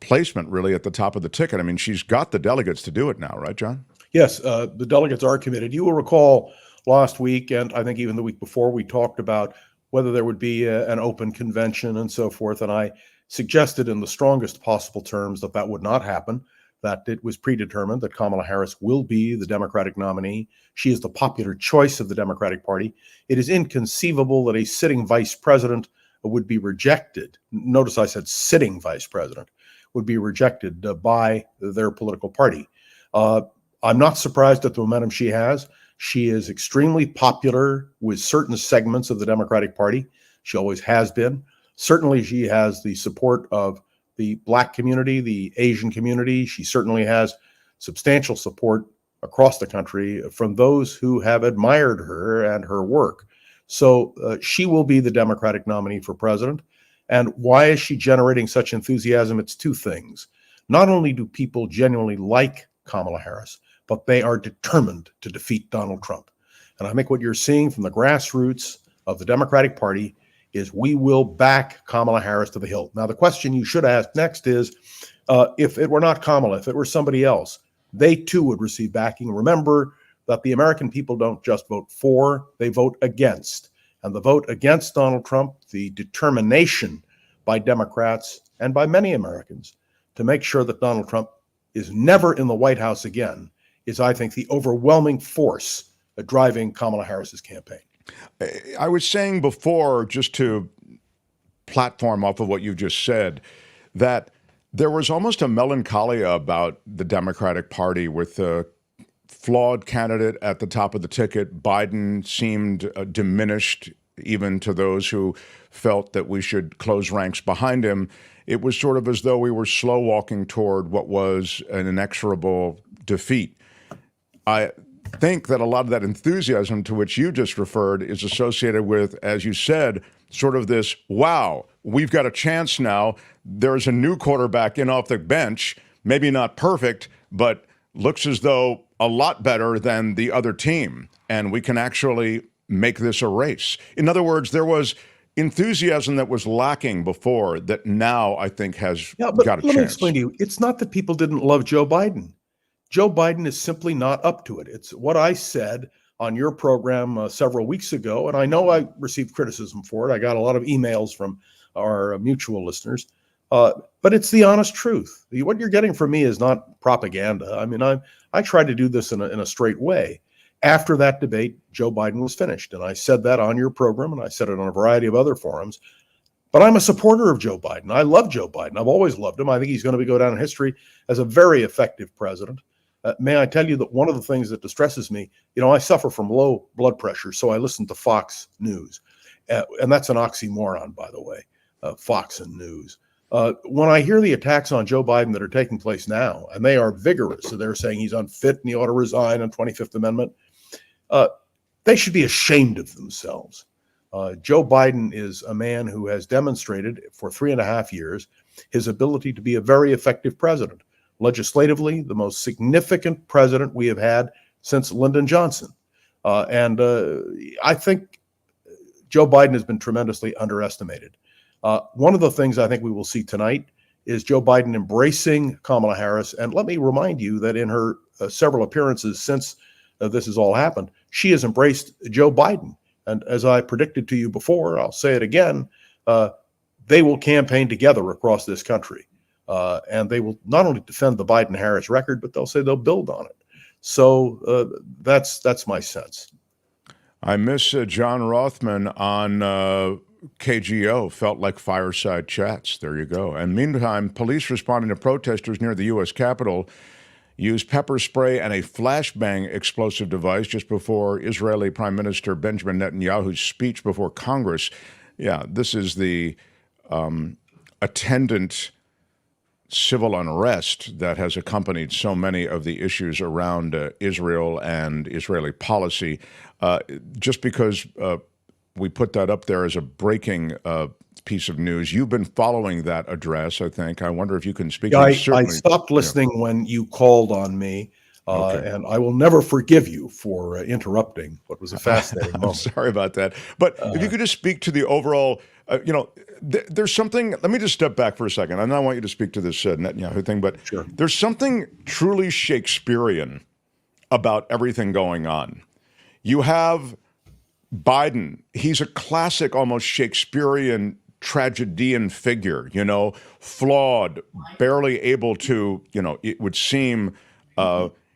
placement really at the top of the ticket. I mean, she's got the delegates to do it now, right, John? Yes, the delegates are committed. You will recall last week, and I think even the week before, we talked about whether there would be an open convention and so forth. And I suggested in the strongest possible terms that that would not happen, that it was predetermined that Kamala Harris will be the Democratic nominee. She is the popular choice of the Democratic Party. It is inconceivable that a sitting vice president would be rejected. Notice I said sitting vice president would be rejected by their political party. I'm not surprised at the momentum she has. She is extremely popular with certain segments of the Democratic Party. She always has been. Certainly, she has the support of the Black community, the Asian community. She certainly has substantial support across the country from those who have admired her and her work. So she will be the Democratic nominee for president. And why is she generating such enthusiasm? It's two things. Not only do people genuinely like Kamala Harris, but they are determined to defeat Donald Trump. And I think what you're seeing from the grassroots of the Democratic Party is we will back Kamala Harris to the hilt. Now, the question you should ask next is, if it were not Kamala, if it were somebody else, they too would receive backing. Remember that the American people don't just vote for, they vote against. And the vote against Donald Trump, the determination by Democrats and by many Americans to make sure that Donald Trump is never in the White House again, is, I think, the overwhelming force driving Kamala Harris's campaign. I was saying before, just to platform off of what you just said, that there was almost a melancholia about the Democratic Party with the flawed candidate at the top of the ticket. Biden seemed diminished, even to those who felt that we should close ranks behind him. It was sort of as though we were slow walking toward what was an inexorable defeat. I think that a lot of that enthusiasm to which you just referred is associated with, as you said, sort of this, wow, we've got a chance now. There's a new quarterback in off the bench, maybe not perfect, but looks as though a lot better than the other team, and we can actually make this a race. In other words, there was enthusiasm that was lacking before that now I think has got a chance. Let me explain to you. It's not that people didn't love Joe Biden. Joe Biden is simply not up to it. It's what I said on your program several weeks ago, and I know I received criticism for it. I got a lot of emails from our mutual listeners, but it's the honest truth. What you're getting from me is not propaganda. I mean, I tried to do this in a straight way. After that debate, Joe Biden was finished, and I said that on your program, and I said it on a variety of other forums. But I'm a supporter of Joe Biden. I love Joe Biden. I've always loved him. I think he's going to go down in history as a very effective president. May I tell you that one of the things that distresses me, I suffer from low blood pressure, so I listen to Fox News. And that's an oxymoron, by the way, Fox and news. When I hear the attacks on Joe Biden that are taking place now, and they are vigorous, so they're saying he's unfit and he ought to resign on 25th Amendment, they should be ashamed of themselves. Joe Biden is a man who has demonstrated for 3.5 years his ability to be a very effective president. Legislatively, the most significant president we have had since Lyndon Johnson. And I think Joe Biden has been tremendously underestimated. One of the things I think we will see tonight is Joe Biden embracing Kamala Harris. And let me remind you that in her several appearances since this has all happened, she has embraced Joe Biden. And as I predicted to you before, I'll say it again, they will campaign together across this country. And they will not only defend the Biden-Harris record, but they'll say they'll build on it. So that's my sense. I miss John Rothman on KGO. Felt like fireside chats. There you go. And meantime, police responding to protesters near the U.S. Capitol used pepper spray and a flashbang explosive device just before Israeli Prime Minister Benjamin Netanyahu's speech before Congress. Yeah, this is the attendant civil unrest that has accompanied so many of the issues around Israel and Israeli policy. Just because we put that up there as a breaking piece of news, you've been following that address, I think. I wonder if you can speak. I stopped listening when you called on me, and I will never forgive you for interrupting what was a fascinating moment. Sorry about that. But if you could just speak to the overall, there's something, let me just step back for a second. I want you to speak to this Netanyahu thing, but sure. There's something truly Shakespearean about everything going on. You have Biden. He's a classic, almost Shakespearean tragedian figure, flawed, barely able to, it would seem,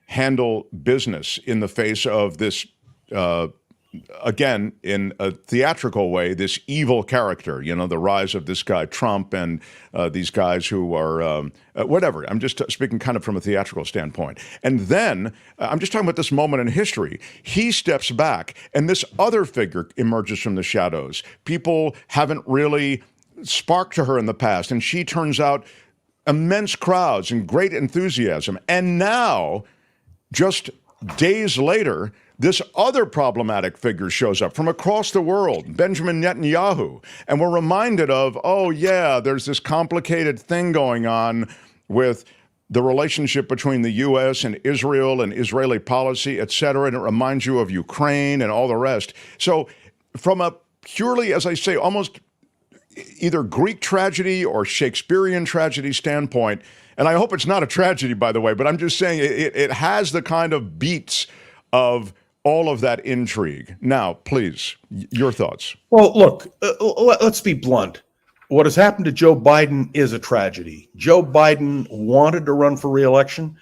handle business in the face of this, again, in a theatrical way, this evil character, the rise of this guy Trump and these guys who are whatever. I'm just speaking kind of from a theatrical standpoint. And then I'm just talking about this moment in history. He steps back and this other figure emerges from the shadows. People haven't really sparked to her in the past, and she turns out immense crowds and great enthusiasm. And now, just days later, this other problematic figure shows up from across the world, Benjamin Netanyahu. And we're reminded of, oh, yeah, there's this complicated thing going on with the relationship between the U.S. and Israel and Israeli policy, et cetera. And it reminds you of Ukraine and all the rest. So from a purely, as I say, almost either Greek tragedy or Shakespearean tragedy standpoint, and I hope it's not a tragedy, by the way, but I'm just saying it has the kind of beats of all of that intrigue. Now, please, your thoughts. Well, look, let's be blunt. What has happened to Joe Biden is a tragedy. Joe Biden wanted to run for re-election.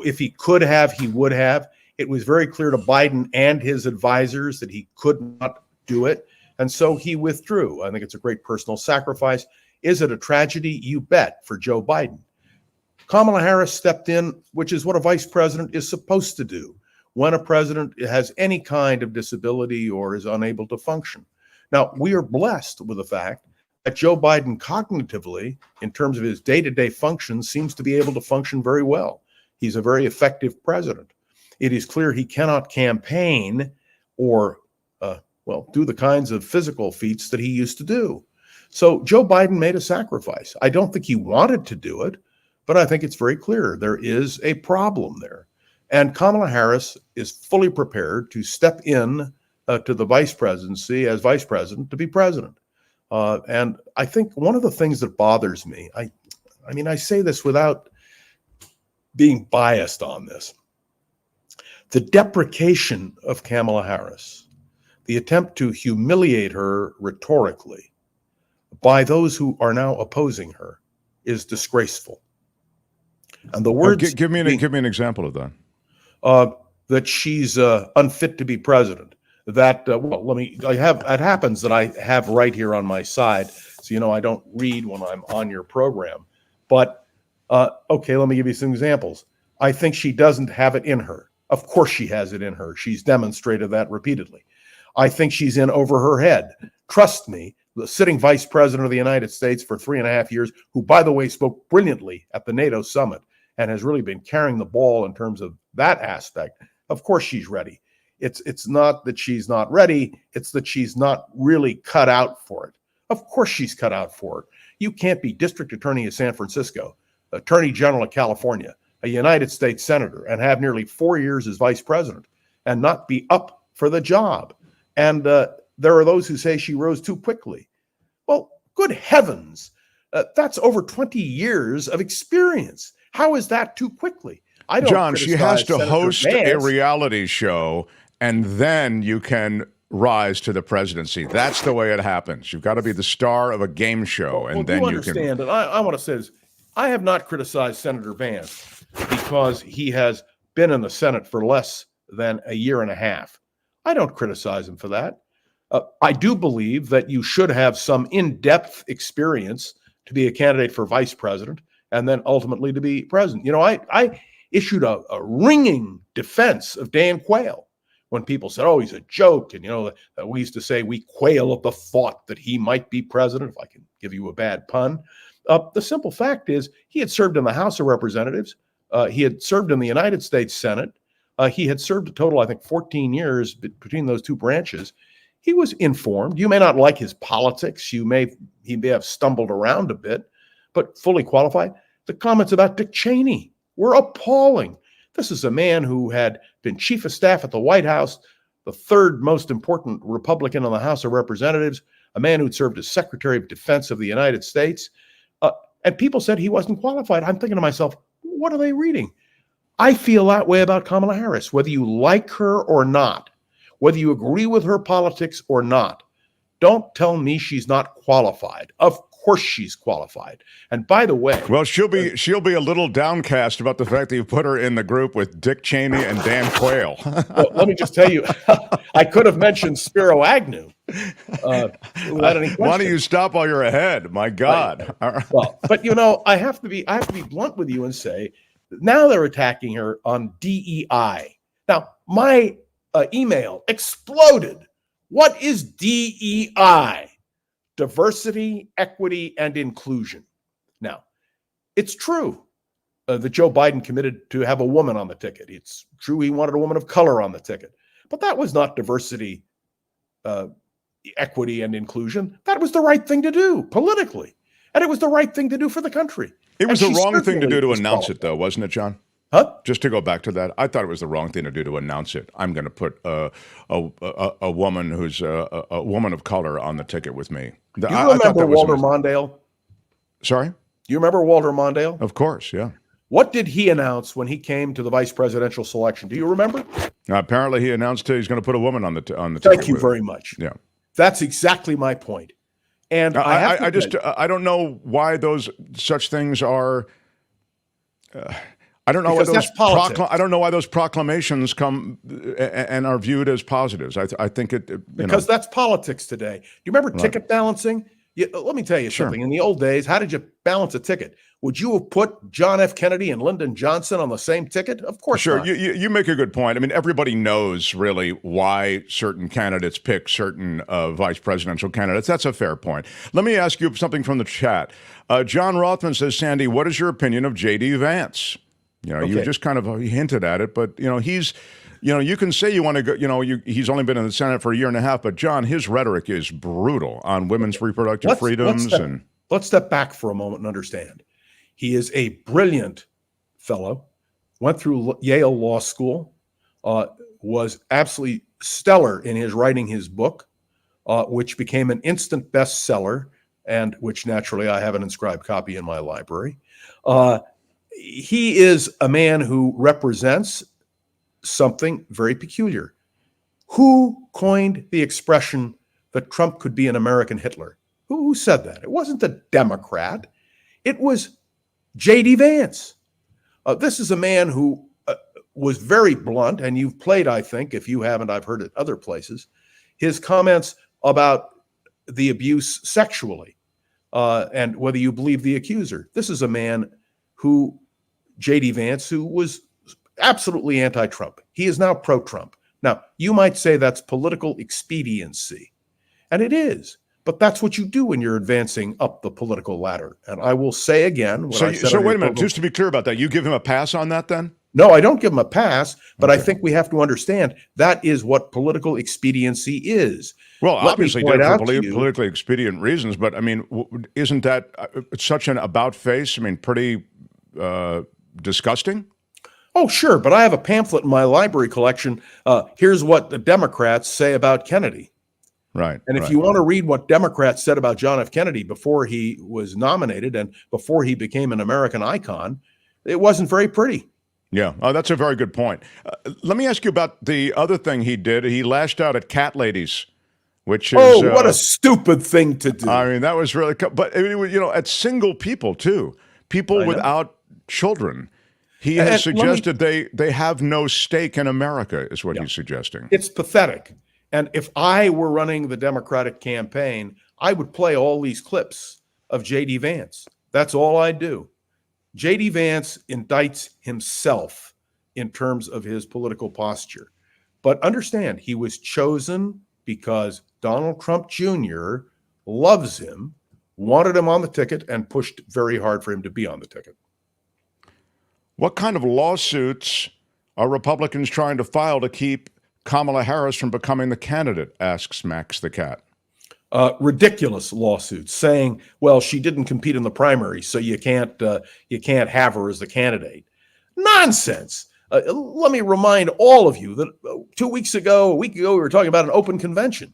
If he could have, he would have. It was very clear to Biden and his advisors that he could not do it. And so he withdrew. I think it's a great personal sacrifice. Is it a tragedy? You bet, for Joe Biden. Kamala Harris stepped in, which is what a vice president is supposed to do when a president has any kind of disability or is unable to function. Now, we are blessed with the fact that Joe Biden cognitively, in terms of his day-to-day functions, seems to be able to function very well. He's a very effective president. It is clear he cannot campaign or, do the kinds of physical feats that he used to do. So Joe Biden made a sacrifice. I don't think he wanted to do it, but I think it's very clear there is a problem there. And Kamala Harris is fully prepared to step in to the vice presidency as vice president to be president. And I think one of the things that bothers me, I mean, I say this without being biased on this, the deprecation of Kamala Harris, the attempt to humiliate her rhetorically by those who are now opposing her is disgraceful. And the words give me an example of that. That she's unfit to be president. That it happens that I have right here on my side, so I don't read when I'm on your program. But okay, let me give you some examples. I think she doesn't have it in her. Of course she has it in her. She's demonstrated that repeatedly. I think she's in over her head. Trust me, the sitting vice president of the United States for 3.5 years, who, by the way, spoke brilliantly at the NATO summit and has really been carrying the ball in terms of that aspect. Of course she's ready. It's not that she's not ready. It's that she's not really cut out for it. Of course she's cut out for it. You can't be district attorney of San Francisco, attorney general of California, a United States senator, and have nearly 4 years as vice president and not be up for the job. And there are those who say she rose too quickly. Well, good heavens, that's over 20 years of experience. How is that too quickly? I don't. John, she has to Senator host Vance. a reality show, and then you can rise to the presidency. That's the way it happens. You've got to be the star of a game show, and then you understand. And I want to say this. I have not criticized Senator Vance because he has been in the Senate for less than a year and a half. I don't criticize him for that. I do believe that you should have some in-depth experience to be a candidate for vice president and then ultimately to be president. I issued a ringing defense of Dan Quayle when people said, oh, he's a joke. And, we used to say we quail at the thought that he might be president, if I can give you a bad pun. The simple fact is he had served in the House of Representatives. He had served in the United States Senate. He had served a total, I think, 14 years between those two branches. He was informed. You may not like his politics. He may have stumbled around a bit, but fully qualified. The comments about Dick Cheney were appalling. This is a man who had been chief of staff at the White House, the third most important Republican in the House of Representatives, a man who'd served as Secretary of Defense of the United States. And people said he wasn't qualified. I'm thinking to myself, what are they reading? I feel that way about Kamala Harris, whether you like her or not, whether you agree with her politics or not. Don't tell me she's not qualified. Of course she's qualified. And by the way, well, she'll be a little downcast about the fact that you put her in the group with Dick Cheney and Dan Quayle. Well, let me just tell you, I could have mentioned Spiro Agnew without any question. Why don't you stop while you're ahead? My God. Well, but I have to be blunt with you and say, now they're attacking her on DEI. Now, my email exploded. What is DEI? Diversity, equity, and inclusion. Now, it's true that Joe Biden committed to have a woman on the ticket. It's true he wanted a woman of color on the ticket. But that was not diversity, equity, and inclusion. That was the right thing to do politically. And it was the right thing to do for the country. It was the wrong thing to do to announce it, though, wasn't it, John? Huh? Just to go back to that, I thought it was the wrong thing to do to announce it. I'm going to put a woman who's a woman of color on the ticket with me. You remember Walter Mondale? Sorry? You remember Walter Mondale? Of course, yeah. What did he announce when he came to the vice presidential selection? Do you remember? Apparently, he announced he's going to put a woman on the ticket. Thank you very much. Yeah, that's exactly my point. And I don't know why such things are. I don't know Because why those that's politics. I don't know why those proclamations come and are viewed as positives. I think Because that's politics today. Do you remember Right. ticket balancing? Let me tell you Sure. something. In the old days, how did you balance a ticket? Would you have put John F. Kennedy and Lyndon Johnson on the same ticket? Of course Sure, not. you make a good point. I mean, everybody knows really why certain candidates pick certain vice presidential candidates. That's a fair point. Let me ask you something from the chat. John Rothman says, Sandy, what is your opinion of JD Vance? You know, you Okay. just kind of hinted at it, but he's, you can say you want to go, he's only been in the Senate for a year and a half, but John, his rhetoric is brutal on women's reproductive freedoms. Let's step back for a moment and understand. He is a brilliant fellow, went through Yale Law School, was absolutely stellar in his writing his book, which became an instant bestseller, and which naturally I have an inscribed copy in my library. He is a man who represents something very peculiar. Who coined the expression that Trump could be an American Hitler? Who said that? It wasn't the Democrat. It was JD Vance. This is a man who was very blunt, and you've played, I think, if you haven't, I've heard it other places, his comments about the abuse sexually and whether you believe the accuser. This is a man who, JD Vance, who was absolutely anti-Trump. He is now pro-Trump. Now, you might say that's political expediency, and it is. But that's what you do when you're advancing up the political ladder. And I will say again. So wait a minute. Just to be clear about that, you give him a pass on that then? No, I don't give him a pass, but Okay. I think we have to understand that is what political expediency is. Well, Let me obviously, point for out to you- politically expedient reasons, but I mean, isn't that such an about face? I mean, pretty disgusting? Oh, sure. But I have a pamphlet in my library collection. Here's what the Democrats say about Kennedy. Right. And if right. you want to read what Democrats said about John F. Kennedy before he was nominated and before he became an American icon, it wasn't very pretty. Yeah, that's a very good point. Let me ask you about the other thing he did. He lashed out at cat ladies, which is... Oh, what a stupid thing to do. I mean, that was really... But, at single people, too. People without children. He has suggested they have no stake in America, is what he's suggesting. It's pathetic. And if I were running the Democratic campaign, I would play all these clips of JD Vance. That's all I'd do. JD Vance indicts himself in terms of his political posture. But understand, he was chosen because Donald Trump Jr. loves him, wanted him on the ticket, and pushed very hard for him to be on the ticket. What kind of lawsuits are Republicans trying to file to keep Kamala Harris from becoming the candidate, asks Max the Cat. Ridiculous lawsuits saying, well, she didn't compete in the primary, so you can't have her as the candidate. Nonsense. Let me remind all of you that a week ago, we were talking about an open convention.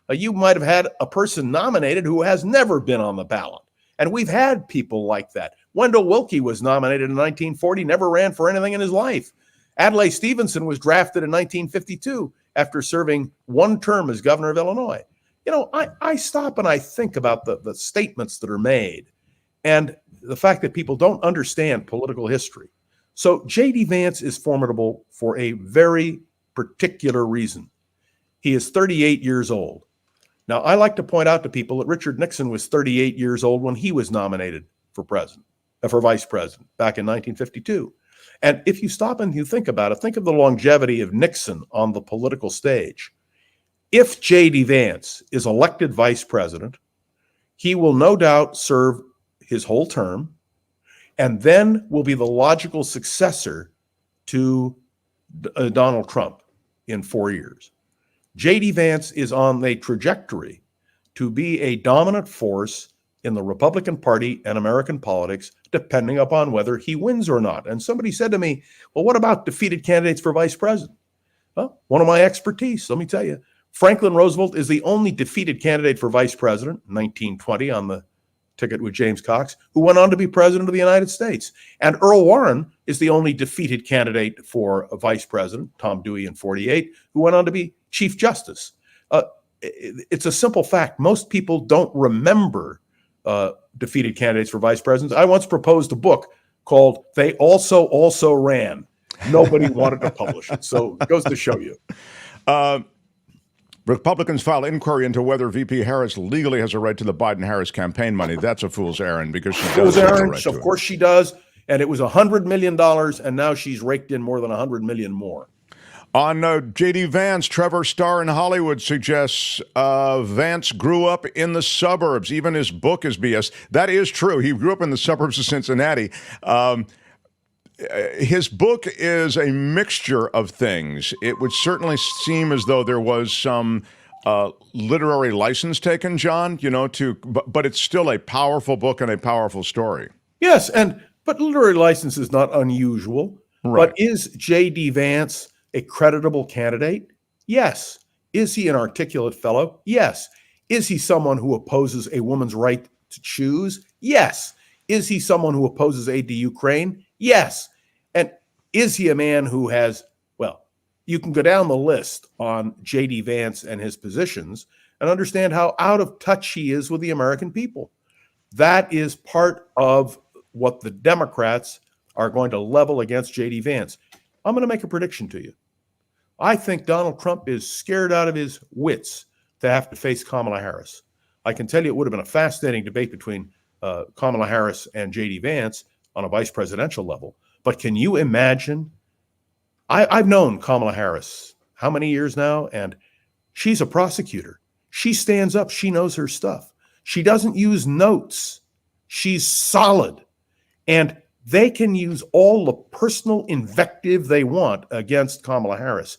You might have had a person nominated who has never been on the ballot. And we've had people like that. Wendell Willkie was nominated in 1940, never ran for anything in his life. Adlai Stevenson was drafted in 1952 after serving one term as governor of Illinois. I stop and I think about the statements that are made and the fact that people don't understand political history. So JD Vance is formidable for a very particular reason. He is 38 years old. Now, I like to point out to people that Richard Nixon was 38 years old when he was nominated for vice president back in 1952. And if you stop and you think about it, think of the longevity of Nixon on the political stage. If JD Vance is elected vice president, he will no doubt serve his whole term and then will be the logical successor to Donald Trump in 4 years. JD Vance is on the trajectory to be a dominant force in the Republican Party and American politics, depending upon whether he wins or not. And somebody said to me, well, what about defeated candidates for vice president? Well, one of my expertise, let me tell you, Franklin Roosevelt is the only defeated candidate for vice president, 1920 on the ticket with James Cox, who went on to be president of the United States. And Earl Warren is the only defeated candidate for a vice president, Tom Dewey in 48, who went on to be Chief Justice. It's a simple fact. Most people don't remember defeated candidates for vice presidents. I once proposed a book called They Also Ran. Nobody wanted to publish it. So it goes to show you. Republicans file inquiry into whether VP Harris legally has a right to the Biden-Harris campaign money. That's a fool's errand because she does have a right to it. Of course she does. And it was $100 million, and now she's raked in more than $100 million more. On JD Vance, Trevor Starr in Hollywood suggests Vance grew up in the suburbs. Even his book is BS. That is true. He grew up in the suburbs of Cincinnati. His book is a mixture of things. It would certainly seem as though there was some literary license taken, John, but it's still a powerful book and a powerful story. Yes, but literary license is not unusual. Right. But is J.D. Vance a creditable candidate? Yes. Is he an articulate fellow? Yes. Is he someone who opposes a woman's right to choose? Yes. Is he someone who opposes aid to Ukraine? Yes. And is he a man who has, well, you can go down the list on J.D. Vance and his positions and understand how out of touch he is with the American people. That is part of what the Democrats are going to level against J.D. Vance. I'm going to make a prediction to you. I think Donald Trump is scared out of his wits to have to face Kamala Harris. I can tell you it would have been a fascinating debate between Kamala Harris and J.D. Vance on a vice presidential level. But can you imagine? I've known Kamala Harris how many years now? And she's a prosecutor. She stands up. She knows her stuff. She doesn't use notes. She's solid. And they can use all the personal invective they want against Kamala Harris.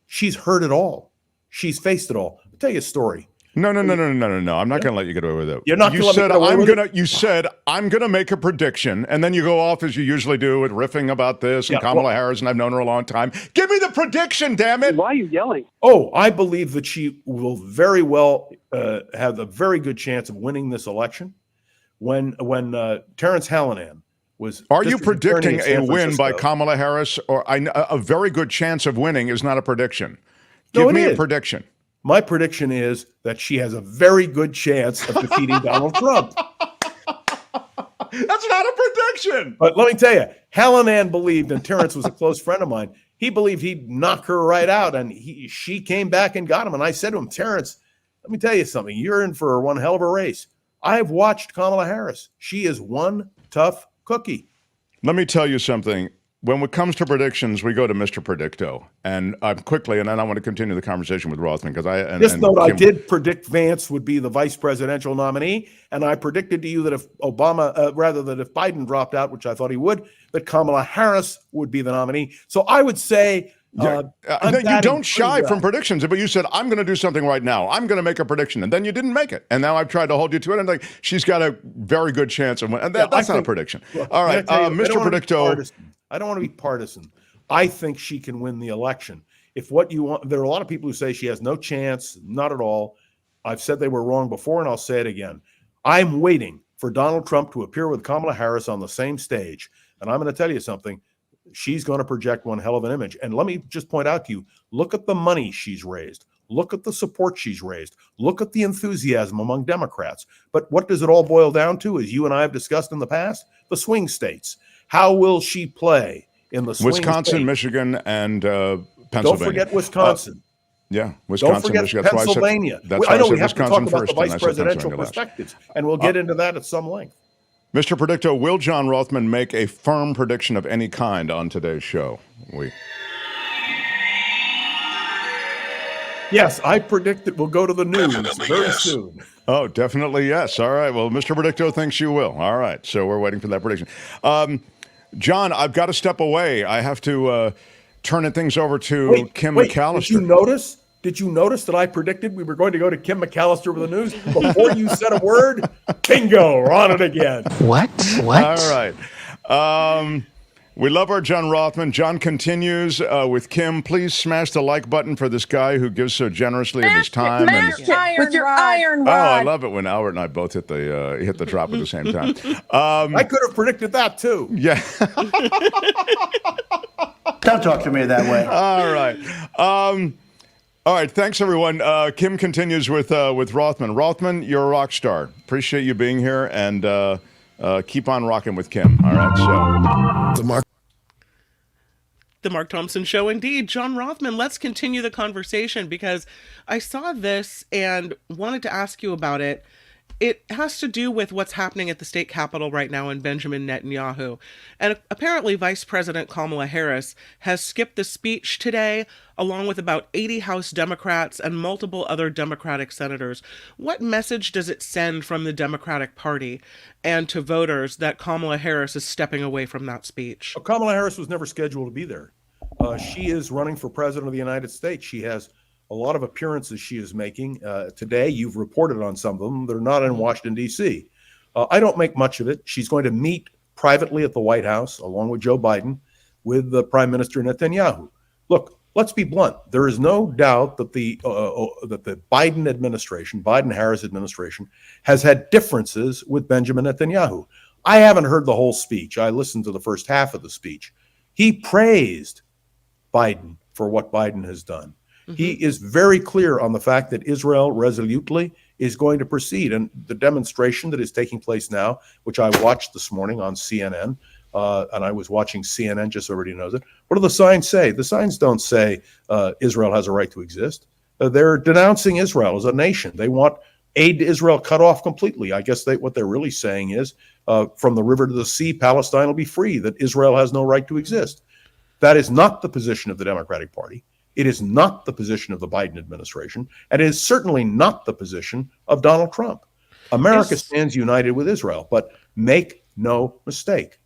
She's heard it all. She's faced it all. I'll tell you a story. No. I'm not going to let you get away with it. You're not going to let me get away with it? You said, I'm going to make a prediction, and then you go off as you usually do with riffing about this and Kamala Harris, and I've known her a long time. Give me the prediction, damn it. Why are you yelling? Oh, I believe that she will very well have a very good chance of winning this election. When Terrence Hallinan was... Are you predicting a win by Kamala Harris? Or a very good chance of winning is not a prediction. Give me a prediction. My prediction is that she has a very good chance of defeating Donald Trump. That's not a prediction. But let me tell you, Hallinan believed, and Terrence was a close friend of mine, he believed he'd knock her right out, and she came back and got him. And I said to him, Terrence, let me tell you something. You're in for one hell of a race. I've watched Kamala Harris. She is one tough cookie. Let me tell you something. When it comes to predictions, we go to Mr. Predicto. And quickly, and then I want to continue the conversation with Rothman. Because I did predict Vance would be the vice presidential nominee. And I predicted to you that if if Biden dropped out, which I thought he would, that Kamala Harris would be the nominee. So I would say... you don't shy from predictions, but you said, I'm going to do something right now. I'm going to make a prediction. And then you didn't make it. And now I've tried to hold you to it. And she's got a very good chance of winning. And that's not a prediction. Look, all right, Mr. Predicto. I don't want to be partisan. I think she can win the election. If what you want, there are a lot of people who say she has no chance, not at all. I've said they were wrong before, and I'll say it again. I'm waiting for Donald Trump to appear with Kamala Harris on the same stage. And I'm going to tell you something. She's going to project one hell of an image. And let me just point out to you, look at the money she's raised. Look at the support she's raised. Look at the enthusiasm among Democrats. But what does it all boil down to, as you and I have discussed in the past? The swing states. How will she play in the swing Wisconsin, states? Michigan, and Pennsylvania. Don't forget Wisconsin. Wisconsin, Don't forget Michigan. Pennsylvania. I know we have Wisconsin to talk about first, the vice and I said presidential Pennsylvania last. perspectives, and we'll get into that at some length. Mr. Predicto, will John Rothman make a firm prediction of any kind on today's show? Yes, I predict that we'll go to the news very soon. Oh, definitely yes. All right. Well, Mr. Predicto thinks you will. All right. So we're waiting for that prediction. John, I've got to step away. I have to turn things over to Kim McAllister. Did you notice that I predicted we were going to go to Kim McAllister with the news before you said a word? Bingo, we're on it again. What? All right. We love our John Rothman. John continues with Kim. Please smash the like button for this guy who gives so generously of his time. With your iron rod. Oh, I love it when Albert and I both hit the drop at the same time. I could have predicted that too. Yeah. Don't talk to me that way. All right. All right. Thanks, everyone. Kim continues with Rothman. Rothman, you're a rock star. Appreciate you being here, and keep on rocking with Kim. All right, so The Mark Thompson Show, indeed. John Rothman, let's continue the conversation because I saw this and wanted to ask you about it. It has to do with what's happening at the state capitol right now in Benjamin Netanyahu. And apparently Vice President Kamala Harris has skipped the speech today, along with about 80 House Democrats and multiple other Democratic senators. What message does it send from the Democratic Party and to voters that Kamala Harris is stepping away from that speech? Well, Kamala Harris was never scheduled to be there. She is running for president of the United States. She has a lot of appearances she is making. Today, you've reported on some of them. They're not in Washington, D.C. I don't make much of it. She's going to meet privately at the White House, along with Joe Biden, with the Prime Minister Netanyahu. Look, let's be blunt. There is no doubt that the Biden administration, Biden-Harris administration, has had differences with Benjamin Netanyahu. I haven't heard the whole speech. I listened to the first half of the speech. He praised Biden for what Biden has done. He is very clear on the fact that Israel resolutely is going to proceed. And the demonstration that is taking place now, which I watched this morning on CNN, and I was watching CNN, just so everybody knows it. What do the signs say? The signs don't say Israel has a right to exist. They're denouncing Israel as a nation. They want aid to Israel cut off completely. I guess what they're really saying is from the river to the sea, Palestine will be free, that Israel has no right to exist. That is not the position of the Democratic Party. It is not the position of the Biden administration, and it is certainly not the position of Donald Trump. America stands united with Israel, but make no mistake.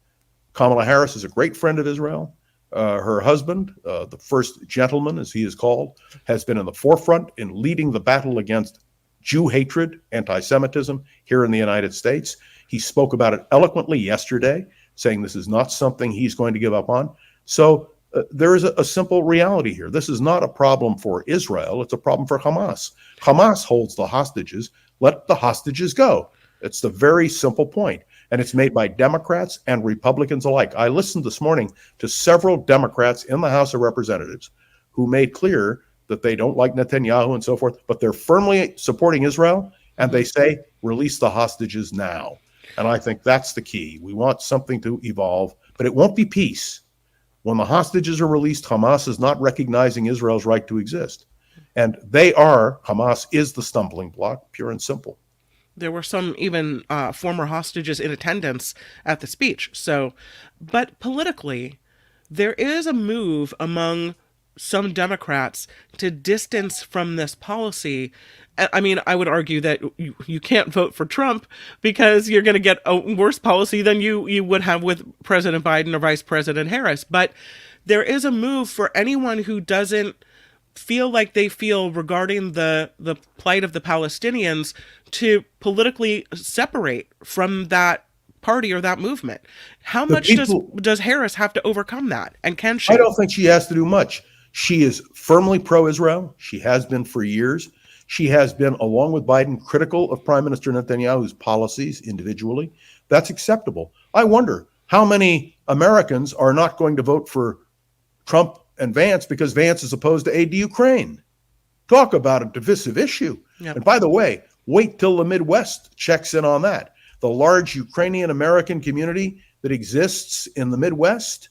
Kamala Harris is a great friend of Israel. Her husband, the first gentleman, as he is called, has been in the forefront in leading the battle against Jew hatred, anti-Semitism here in the United States. He spoke about it eloquently yesterday, saying this is not something he's going to give up on. So there is a simple reality here. This is not a problem for Israel. It's a problem for Hamas. Hamas holds the hostages. Let the hostages go. It's the very simple point. And it's made by Democrats and Republicans alike. I listened this morning to several Democrats in the House of Representatives who made clear that they don't like Netanyahu and so forth, but they're firmly supporting Israel, and they say, release the hostages now. And I think that's the key. We want something to evolve, but it won't be peace. When the hostages are released, Hamas is not recognizing Israel's right to exist. And Hamas is the stumbling block, pure and simple. There were some even former hostages in attendance at the speech. But politically, there is a move among some Democrats to distance from this policy. I mean, I would argue that you can't vote for Trump because you're going to get a worse policy than you would have with President Biden or Vice President Harris. But there is a move for anyone who doesn't feel like they feel regarding the plight of the Palestinians to politically separate from that party or that movement. How much does Harris have to overcome that? And can she? I don't think she has to do much. She is firmly pro-Israel. She has been for years. She has been, along with Biden, critical of Prime Minister Netanyahu's policies individually. That's acceptable. I wonder how many Americans are not going to vote for Trump and Vance because Vance is opposed to aid to Ukraine. Talk about a divisive issue. Yep. And by the way, wait till the Midwest checks in on that. The large Ukrainian American community that exists in the Midwest,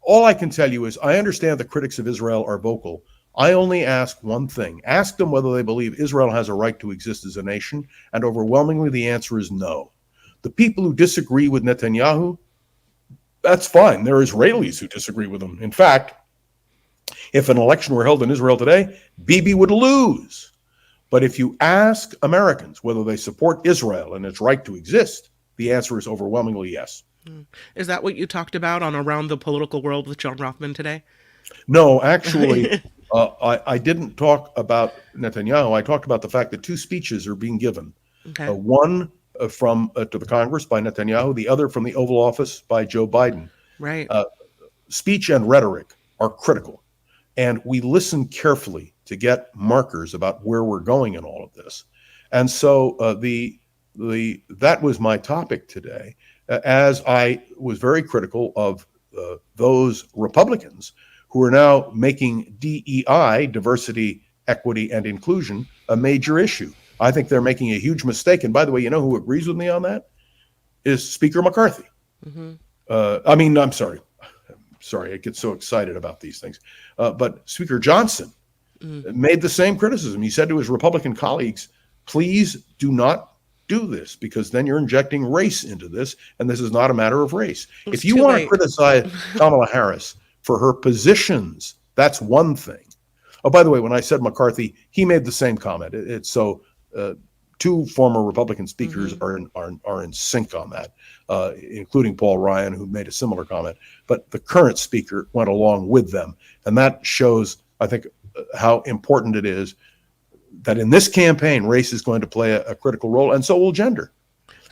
all I can tell you is I understand the critics of Israel are vocal. I only ask one thing. Ask them whether they believe Israel has a right to exist as a nation, and overwhelmingly the answer is no. The people who disagree with Netanyahu, that's fine. There are Israelis who disagree with him. In fact, if an election were held in Israel today, Bibi would lose. But if you ask Americans whether they support Israel and its right to exist, the answer is overwhelmingly yes. Is that what you talked about on Around the Political World with John Rothman today? No, actually, I didn't talk about Netanyahu. I talked about the fact that two speeches are being given. Okay. One from to the Congress by Netanyahu, the other from the Oval Office by Joe Biden. Right. Speech and rhetoric are critical, and we listen carefully to get markers about where we're going in all of this. And so that was my topic today, as I was very critical of those Republicans who are now making DEI, diversity, equity, and inclusion, a major issue. I think they're making a huge mistake. And by the way, you know who agrees with me on that? is Speaker McCarthy. I'm sorry. I get so excited about these things. But Speaker Johnson made the same criticism. He said to his Republican colleagues, please do not do this, because then you're injecting race into this, and this is not a matter of race. If you want to criticize Kamala Harris for her positions, that's one thing. Oh, by the way, when I said McCarthy, he made the same comment. It's so two former Republican speakers are in sync on that, including Paul Ryan, who made a similar comment. But the current speaker went along with them, and that shows, I think, how important it is that in this campaign, race is going to play a critical role, and so will gender.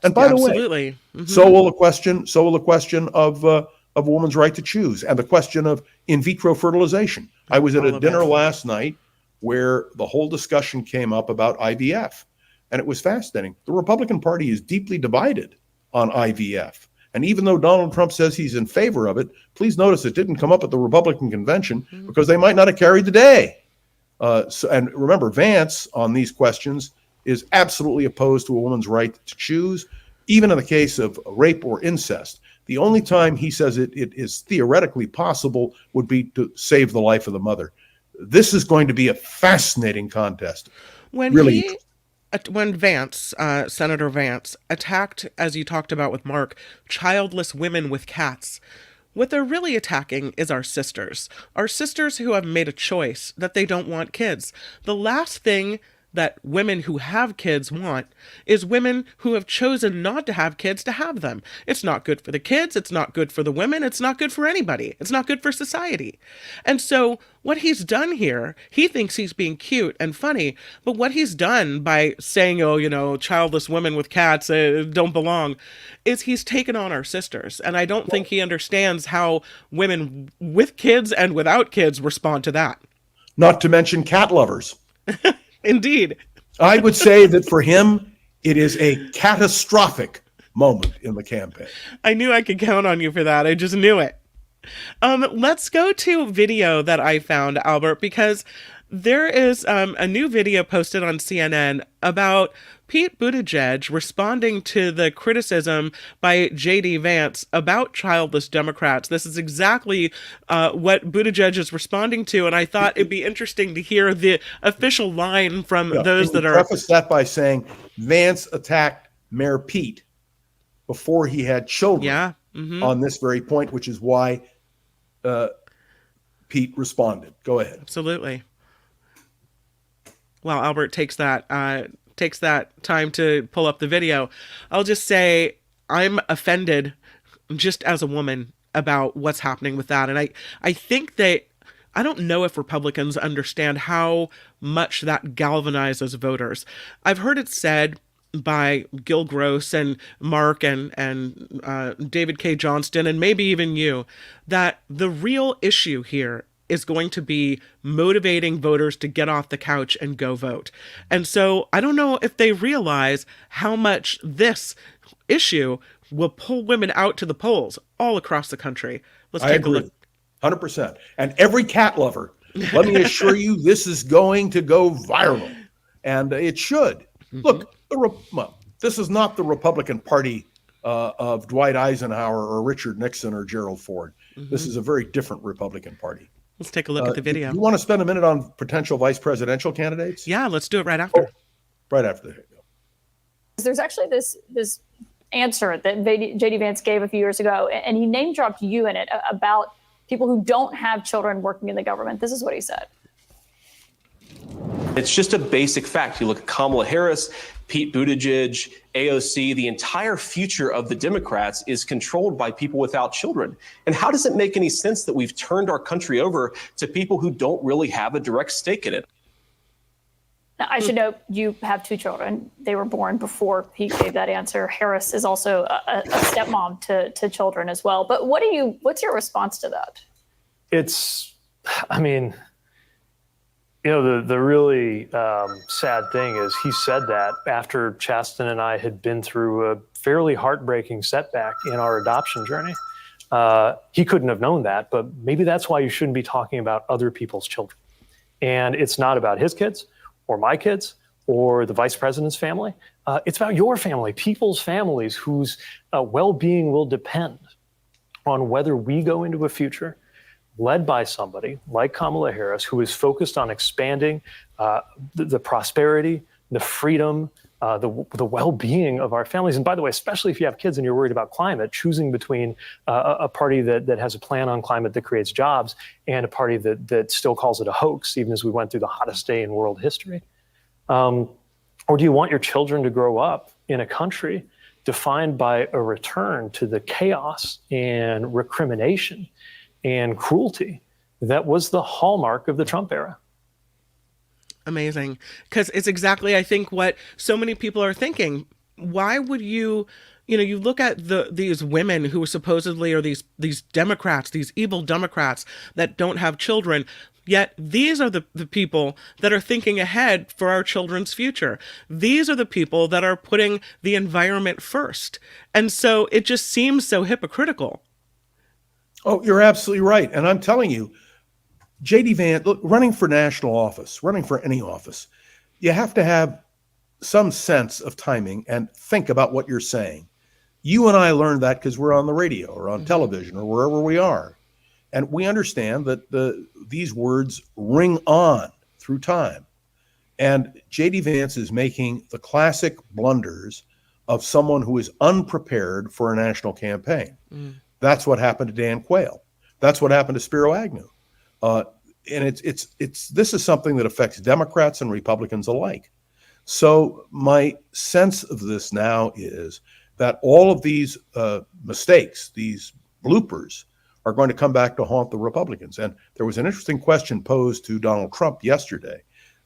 And by the way, so will the question of a woman's right to choose, and the question of in vitro fertilization. I was at a dinner last night where the whole discussion came up about IVF, and it was fascinating. The Republican Party is deeply divided on IVF. And even though Donald Trump says he's in favor of it, please notice it didn't come up at the Republican convention because they might not have carried the day. And remember, Vance on these questions is absolutely opposed to a woman's right to choose, even in the case of rape or incest. The only time he says it is theoretically possible would be to save the life of the mother. This is going to be a fascinating contest. When Vance, Senator Vance, attacked, as you talked about with Mark, childless women with cats, what they're really attacking is our sisters who have made a choice that they don't want kids. The last thing that women who have kids want is women who have chosen not to have kids to have them. It's not good for the kids. It's not good for the women. It's not good for anybody. It's not good for society. And so what he's done here, he thinks he's being cute and funny, but what he's done by saying, childless women with cats don't belong, is he's taken on our sisters. And I don't think he understands how women with kids and without kids respond to that. Not to mention cat lovers. Indeed. I would say that for him, it is a catastrophic moment in the campaign. I knew I could count on you for that. I just knew it. Let's go to video that I found, Albert, because there is a new video posted on CNN about Pete Buttigieg responding to the criticism by JD Vance about childless Democrats. This is exactly what Buttigieg is responding to, and I thought it'd be interesting to hear the official line from those that are... Preface that by saying Vance attacked Mayor Pete before he had children on this very point, which is why Pete responded. Go ahead. Absolutely. While Albert takes that time to pull up the video, I'll just say I'm offended just as a woman about what's happening with that. And I think that I don't know if Republicans understand how much that galvanizes voters. I've heard it said by Gil Gross and Mark and David K. Johnston, and maybe even you, that the real issue here is going to be motivating voters to get off the couch and go vote. And so I don't know if they realize how much this issue will pull women out to the polls all across the country. Let's take a look. 100%. And every cat lover, let me assure you, this is going to go viral. And it should. Look, this is not the Republican Party of Dwight Eisenhower or Richard Nixon or Gerald Ford. This is a very different Republican Party. Let's take a look at the video. You want to spend a minute on potential vice presidential candidates? Yeah, let's do it right after. Right after the video. There's actually this answer that JD Vance gave a few years ago, and he name dropped you in it about people who don't have children working in the government. This is what he said. It's just a basic fact. You look at Kamala Harris, Pete Buttigieg, AOC, the entire future of the Democrats is controlled by people without children. And how does it make any sense that we've turned our country over to people who don't really have a direct stake in it? Now, I should note you have two children. They were born before he gave that answer. Harris is also a stepmom to children as well. But what's your response to that? The really sad thing is he said that after Chasten and I had been through a fairly heartbreaking setback in our adoption journey. He couldn't have known that, but maybe that's why you shouldn't be talking about other people's children. And it's not about his kids or my kids or the vice president's family. It's about your family, people's families whose well-being will depend on whether we go into a future led by somebody like Kamala Harris, who is focused on expanding the prosperity, the freedom, the well-being of our families. And by the way, especially if you have kids and you're worried about climate, choosing between a party that has a plan on climate that creates jobs and a party that still calls it a hoax, even as we went through the hottest day in world history. Or do you want your children to grow up in a country defined by a return to the chaos and recrimination and cruelty that was the hallmark of the Trump era? Amazing. Because it's exactly, I think, what so many people are thinking. Why would you look at these women who supposedly are these Democrats, these evil Democrats that don't have children, yet these are the people that are thinking ahead for our children's future. These are the people that are putting the environment first. And so it just seems so hypocritical. Oh, you're absolutely right. And I'm telling you, JD Vance, look, running for national office, running for any office, you have to have some sense of timing and think about what you're saying. You and I learned that because we're on the radio or on television or wherever we are. And we understand that these words ring on through time. And JD Vance is making the classic blunders of someone who is unprepared for a national campaign. That's what happened to Dan Quayle. That's what happened to Spiro Agnew. And this is something that affects Democrats and Republicans alike. So my sense of this now is that all of these mistakes, these bloopers, are going to come back to haunt the Republicans. And there was an interesting question posed to Donald Trump yesterday.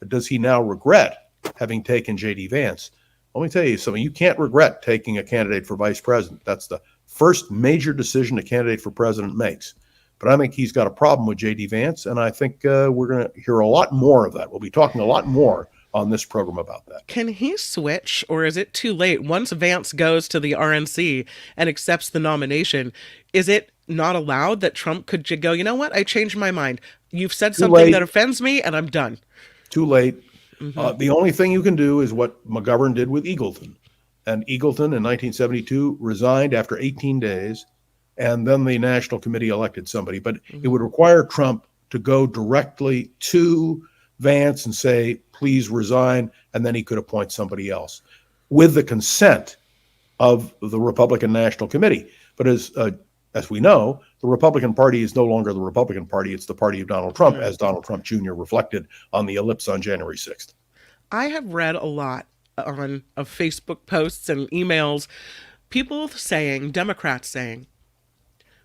Does he now regret having taken JD Vance? Let me tell you something. You can't regret taking a candidate for vice president. That's the first major decision a candidate for president makes. But I think he's got a problem with JD Vance, and I think we're going to hear a lot more of that. We'll be talking a lot more on this program about that. Can he switch, or is it too late? Once Vance goes to the RNC and accepts the nomination, is it not allowed that Trump could go, you know what, I changed my mind. You've said something that offends me, and I'm done. Too late. The only thing you can do is what McGovern did with Eagleton. And Eagleton in 1972 resigned after 18 days, and then the National Committee elected somebody. But it would require Trump to go directly to Vance and say, please resign, and then he could appoint somebody else with the consent of the Republican National Committee. But as we know, the Republican Party is no longer the Republican Party. It's the party of Donald Trump, as Donald Trump Jr. reflected on the ellipse on January 6th. I have read a lot of Facebook posts and emails, people saying, Democrats saying,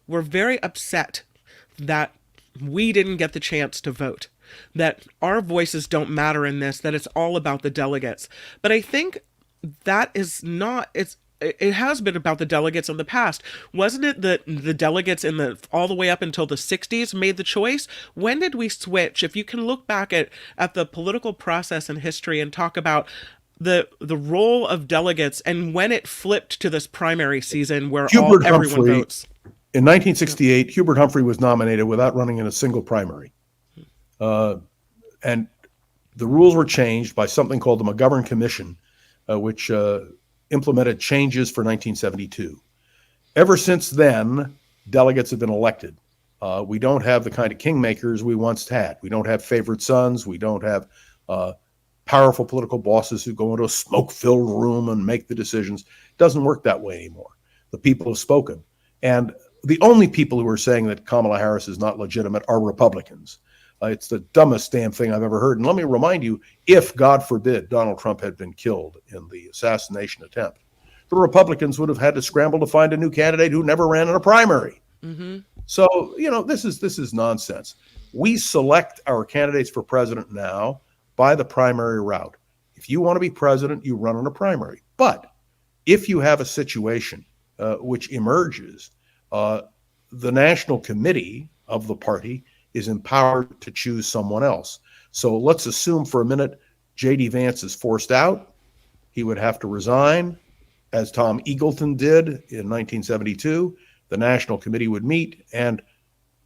we're very upset that we didn't get the chance to vote, that our voices don't matter in this, that it's all about the delegates. But I think that is not, it has been about the delegates in the past. Wasn't it that the delegates all the way up until the 60s made the choice? When did we switch? If you can look back at the political process in history and talk about the role of delegates and when it flipped to this primary season where everyone votes. In 1968, Hubert Humphrey was nominated without running in a single primary. And the rules were changed by something called the McGovern Commission, which implemented changes for 1972. Ever since then, delegates have been elected. We don't have the kind of kingmakers we once had. We don't have favorite sons. We don't have powerful political bosses who go into a smoke-filled room and make the decisions. It doesn't work that way anymore. The people have spoken. And the only people who are saying that Kamala Harris is not legitimate are Republicans. It's the dumbest damn thing I've ever heard. And let me remind you, if, God forbid, Donald Trump had been killed in the assassination attempt, the Republicans would have had to scramble to find a new candidate who never ran in a primary. So, this is nonsense. We select our candidates for president now by the primary route. If you want to be president, you run in a primary. But if you have a situation which emerges, the National Committee of the party is empowered to choose someone else. So let's assume for a minute JD Vance is forced out. He would have to resign, as Tom Eagleton did in 1972. The National Committee would meet and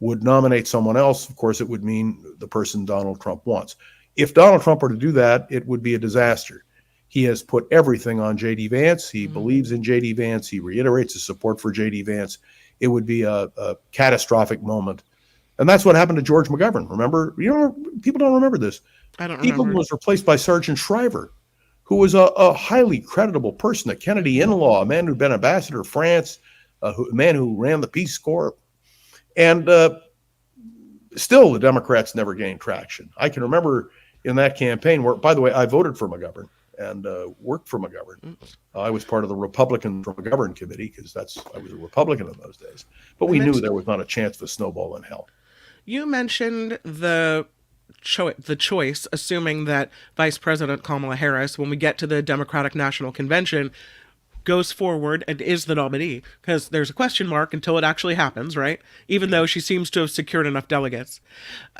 would nominate someone else. Of course, it would mean the person Donald Trump wants. If Donald Trump were to do that, it would be a disaster. He has put everything on JD Vance. He believes in JD Vance. He reiterates his support for JD Vance. It would be a catastrophic moment. And that's what happened to George McGovern. Remember, people don't remember this. I don't He remember. was replaced by Sergeant Shriver, who was a highly creditable person, a Kennedy in-law, a man who'd been ambassador to France, a man who ran the Peace Corps. And still, the Democrats never gained traction. I can remember in that campaign where, by the way, I voted for McGovern and worked for McGovern. I was part of the Republican for McGovern committee because I was a Republican in those days. But we knew there was not a chance of a snowball in hell. You mentioned the choice, assuming that Vice President Kamala Harris, when we get to the Democratic National Convention, goes forward and is the nominee, because there's a question mark until it actually happens, right? Even though she seems to have secured enough delegates.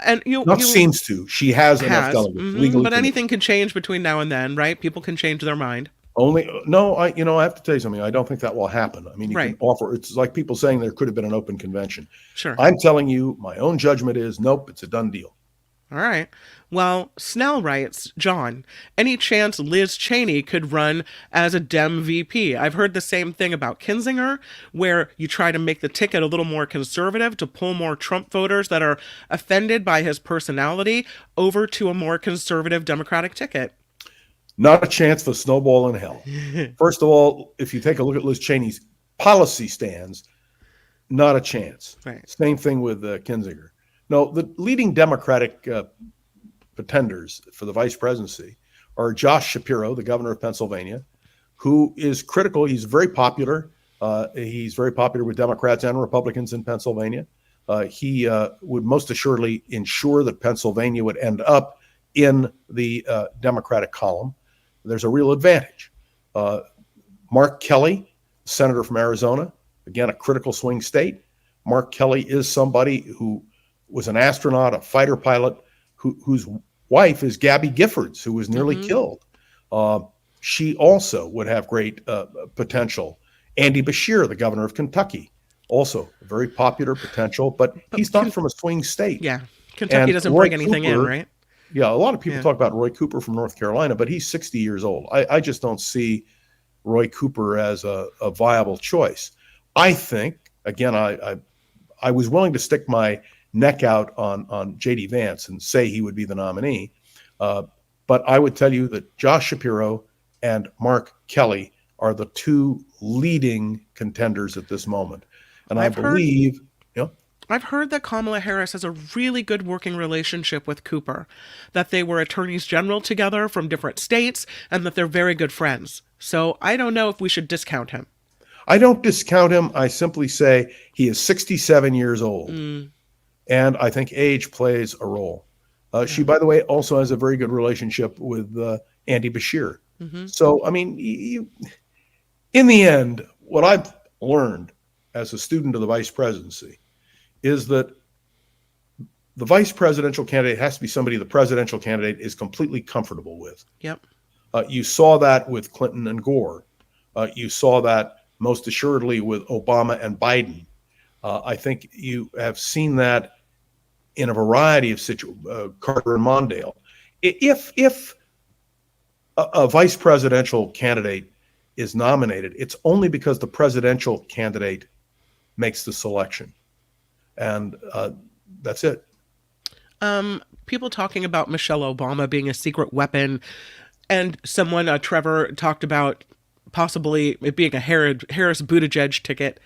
And seems to. She has enough delegates. Legally but anything can change between now and then, right? People can change their mind. I have to tell you something. I don't think that will happen. I mean, you can offer, it's like people saying there could have been an open convention. Sure. I'm telling you, my own judgment is, nope, it's a done deal. All right. Well, Snell writes, John, any chance Liz Cheney could run as a Dem VP? I've heard the same thing about Kinzinger, where you try to make the ticket a little more conservative to pull more Trump voters that are offended by his personality over to a more conservative Democratic ticket. Not a chance for snowball in hell. First of all, if you take a look at Liz Cheney's policy stands, not a chance. Right. Same thing with Kinzinger. No, the leading Democratic pretenders for the vice presidency are Josh Shapiro, the governor of Pennsylvania, who is critical. He's very popular. He's very popular with Democrats and Republicans in Pennsylvania. He would most assuredly ensure that Pennsylvania would end up in the Democratic column. There's a real advantage. Mark Kelly, senator from Arizona, again, a critical swing state. Mark Kelly is somebody who was an astronaut, a fighter pilot, whose wife is Gabby Giffords, who was nearly killed. She also would have great potential. Andy Beshear, the governor of Kentucky, also very popular potential, but he's not from a swing state. Yeah, Kentucky doesn't bring anything in, right? Yeah, a lot of people talk about Roy Cooper from North Carolina, but he's 60 years old. I just don't see Roy Cooper as a viable choice. I think, again, I was willing to stick my neck out on JD Vance and say he would be the nominee. But I would tell you that Josh Shapiro and Mark Kelly are the two leading contenders at this moment. And I've heard that Kamala Harris has a really good working relationship with Cooper, that they were attorneys general together from different states, and that they're very good friends. So I don't know if we should discount him. I don't discount him. I simply say he is 67 years old. And I think age plays a role. She, by the way, also has a very good relationship with Andy Beshear. So, I mean, in the end, what I've learned as a student of the vice presidency is that the vice presidential candidate has to be somebody the presidential candidate is completely comfortable with. Yep. You saw that with Clinton and Gore. You saw that most assuredly with Obama and Biden. I think you have seen that in a variety of situations, Carter and Mondale. If a vice presidential candidate is nominated, it's only because the presidential candidate makes the selection. And that's it. People talking about Michelle Obama being a secret weapon, and someone, Trevor, talked about possibly it being a Harris Buttigieg ticket.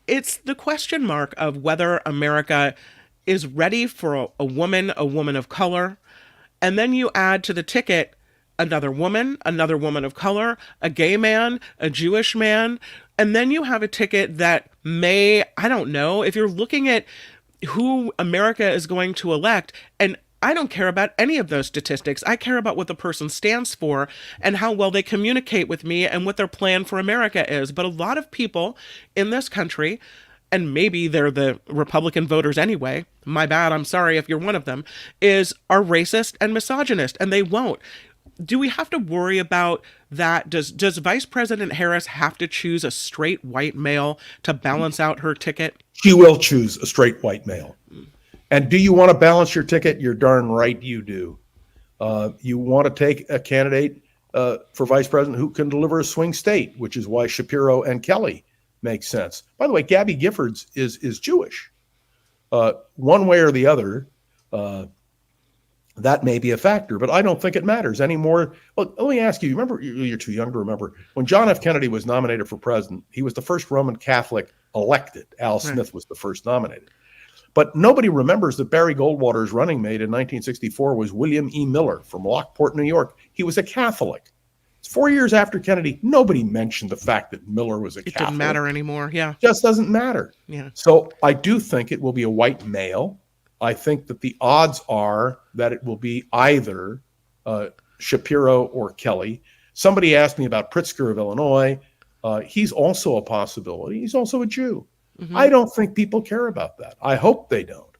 It's the question mark of whether America is ready for a woman of color. And then you add to the ticket another woman of color, a gay man, a Jewish man. And then you have a ticket that may, I don't know, if you're looking at who America is going to elect, and I don't care about any of those statistics. I care about what the person stands for and how well they communicate with me and what their plan for America is. But a lot of people in this country, and maybe they're the Republican voters anyway, my bad, I'm sorry if you're one of them, are racist and misogynist, and they won't. Do we have to worry about that? Does Vice President Harris have to choose a straight white male to balance out her ticket? She will choose a straight white male. And do you want to balance your ticket? You're darn right you do. You want to take a candidate for vice president who can deliver a swing state, which is why Shapiro and Kelly make sense. By the way, Gabby Giffords is Jewish. One way or the other, that may be a factor, but I don't think it matters anymore. Well, let me ask you, remember, you're too young to remember, when John F. Kennedy was nominated for president, he was the first Roman Catholic elected. Al Smith was the first nominated. But nobody remembers that Barry Goldwater's running mate in 1964 was William E. Miller from Lockport, New York. He was a Catholic. It's 4 years after Kennedy. Nobody mentioned the fact that Miller was a Catholic. It didn't matter anymore. Yeah. Just doesn't matter. Yeah. So I do think it will be a white male. I think that the odds are that it will be either Shapiro or Kelly. Somebody asked me about Pritzker of Illinois. He's also a possibility. He's also a Jew. Mm-hmm. I don't think people care about that. I hope they don't.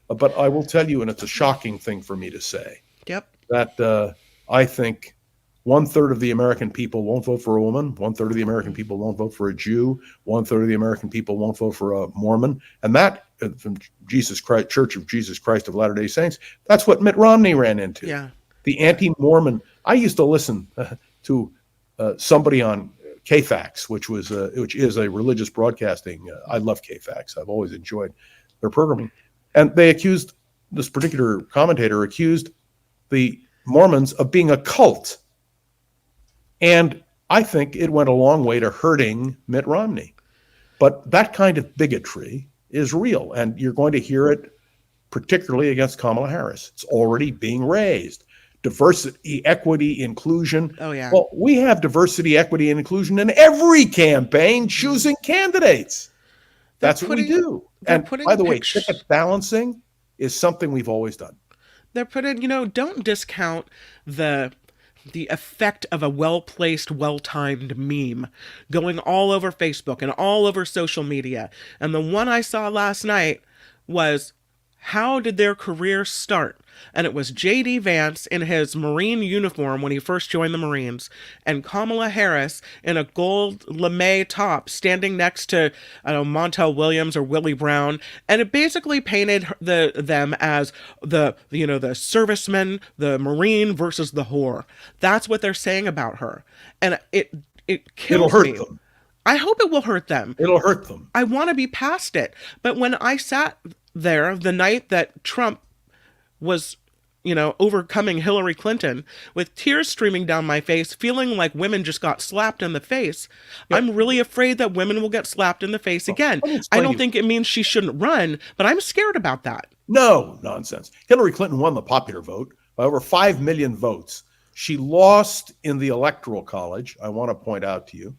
But I will tell you, and it's a shocking thing for me to say, that I think 1/3 of the American people won't vote for a woman. 1/3 of the American people won't vote for a Jew. 1/3 of the American people won't vote for a Mormon. And that, from Jesus Christ, Church of Jesus Christ of Latter-day Saints, that's what Mitt Romney ran into. Yeah. The anti-Mormon. I used to listen to somebody on KFAX, which is a religious broadcasting. I love KFAX. I've always enjoyed their programming. And this particular commentator accused the Mormons of being a cult. And I think it went a long way to hurting Mitt Romney. But that kind of bigotry is real, and you're going to hear it particularly against Kamala Harris. It's already being raised. Diversity, equity, inclusion. Oh, yeah. Well, we have diversity, equity, and inclusion in every campaign, choosing candidates. That's what we do. And by the way, ticket balancing is something we've always done. They're putting, don't discount the effect of a well-placed, well-timed meme going all over Facebook and all over social media. And the one I saw last night was, how did their career start? And it was JD Vance in his Marine uniform when he first joined the Marines, and Kamala Harris in a gold lame top standing next to, Montel Williams or Willie Brown. And it basically painted them as the servicemen, the Marine versus the whore. That's what they're saying about her. And it kills me. It'll hurt them. I hope it will hurt them. It'll hurt them. I want to be past it. But when I sat there the night that Trump was, overcoming Hillary Clinton with tears streaming down my face, feeling like women just got slapped in the face, I'm really afraid that women will get slapped in the face again. I don't think it means she shouldn't run, but I'm scared about that. No, nonsense. Hillary Clinton won the popular vote by over 5 million votes. She lost in the Electoral College, I want to point out to you,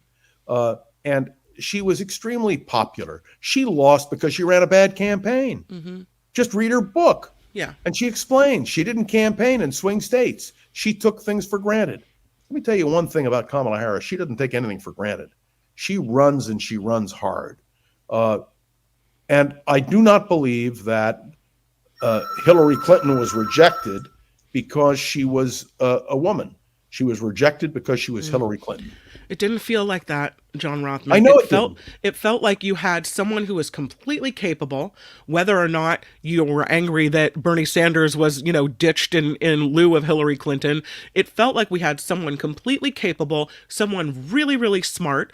and she was extremely popular. She lost because she ran a bad campaign. Mm-hmm. Just read her book. Yeah. And she explained she didn't campaign in swing states. She took things for granted. Let me tell you one thing about Kamala Harris. She doesn't take anything for granted. She runs, and she runs hard. And I do not believe that Hillary Clinton was rejected because she was a woman. She was rejected because she was Hillary Clinton. It didn't feel like that, John Rothman. I know it felt like you had someone who was completely capable, whether or not you were angry that Bernie Sanders was, ditched in lieu of Hillary Clinton. It felt like we had someone completely capable, someone really, really smart,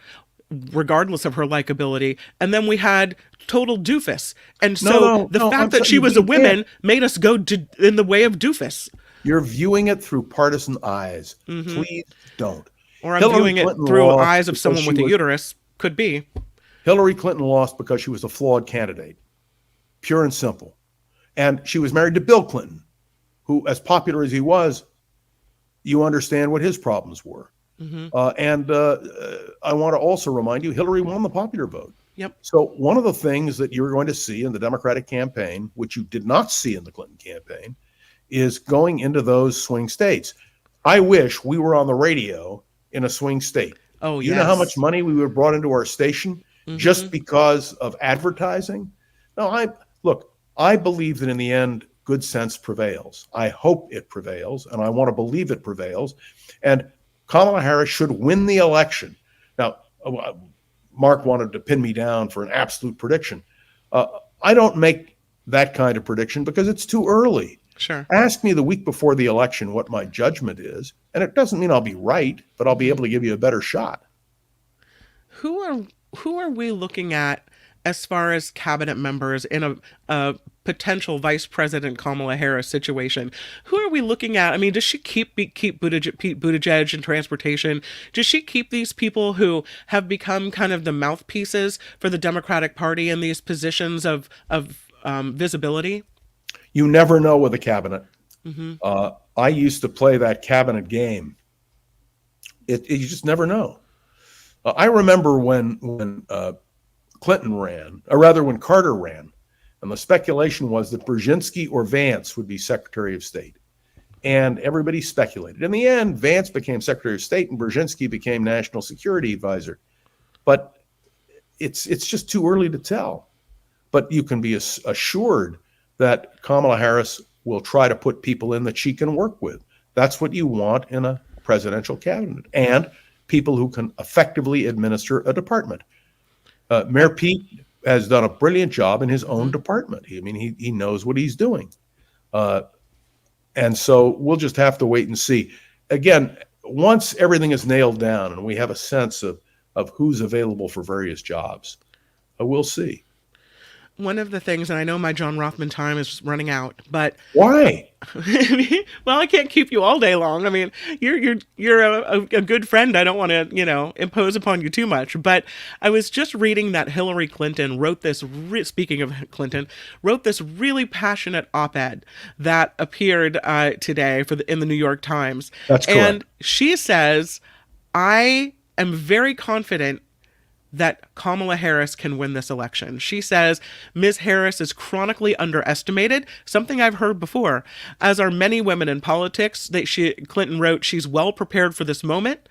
regardless of her likability, and then we had total doofus. And so the fact that she was a woman made us go in the way of doofus. You're viewing it through partisan eyes. Mm-hmm. Please don't. Or I'm viewing it through eyes of someone with a uterus. Could be. Hillary Clinton lost because she was a flawed candidate. Pure and simple. And she was married to Bill Clinton, who, as popular as he was, you understand what his problems were. Mm-hmm. I want to also remind you, Hillary won the popular vote. Yep. So one of the things that you're going to see in the Democratic campaign, which you did not see in the Clinton campaign, is going into those swing states. I wish we were on the radio in a swing state. Oh, yes. You know how much money we would have brought into our station just because of advertising? No, I believe that in the end, good sense prevails. I hope it prevails, and I want to believe it prevails. And Kamala Harris should win the election. Now, Mark wanted to pin me down for an absolute prediction. I don't make that kind of prediction because it's too early. Sure. Ask me the week before the election what my judgment is, and it doesn't mean I'll be right, but I'll be able to give you a better shot. Who are we looking at as far as cabinet members in a potential Vice President Kamala Harris situation? Who are we looking at? I mean, does she keep Pete Buttigieg in transportation? Does she keep these people who have become kind of the mouthpieces for the Democratic Party in these positions of visibility? You never know with a cabinet. I used to play that cabinet game. You just never know. I remember when Clinton ran, or rather when Carter ran, and the speculation was that Brzezinski or Vance would be Secretary of State. And everybody speculated. In the end, Vance became Secretary of State and Brzezinski became National Security Advisor. But it's just too early to tell. But you can be assured that Kamala Harris will try to put people in that she can work with. That's what you want in a presidential cabinet, and people who can effectively administer a department. Mayor Pete has done a brilliant job in his own department. He knows what he's doing. And so we'll just have to wait and see. Again, once everything is nailed down and we have a sense of who's available for various jobs, we'll see. One of the things, and I know my John Rothman time is running out, but why? Well, I can't keep you all day long. I mean, you're a good friend. I don't want to, impose upon you too much. But I was just reading that Hillary Clinton wrote this. Speaking of Clinton, wrote this really passionate op-ed that appeared today in the New York Times. That's correct. And she says, "I am very confident that Kamala Harris can win this election." She says Ms. Harris is chronically underestimated, something I've heard before, as are many women in politics. Clinton wrote, she's well prepared for this moment.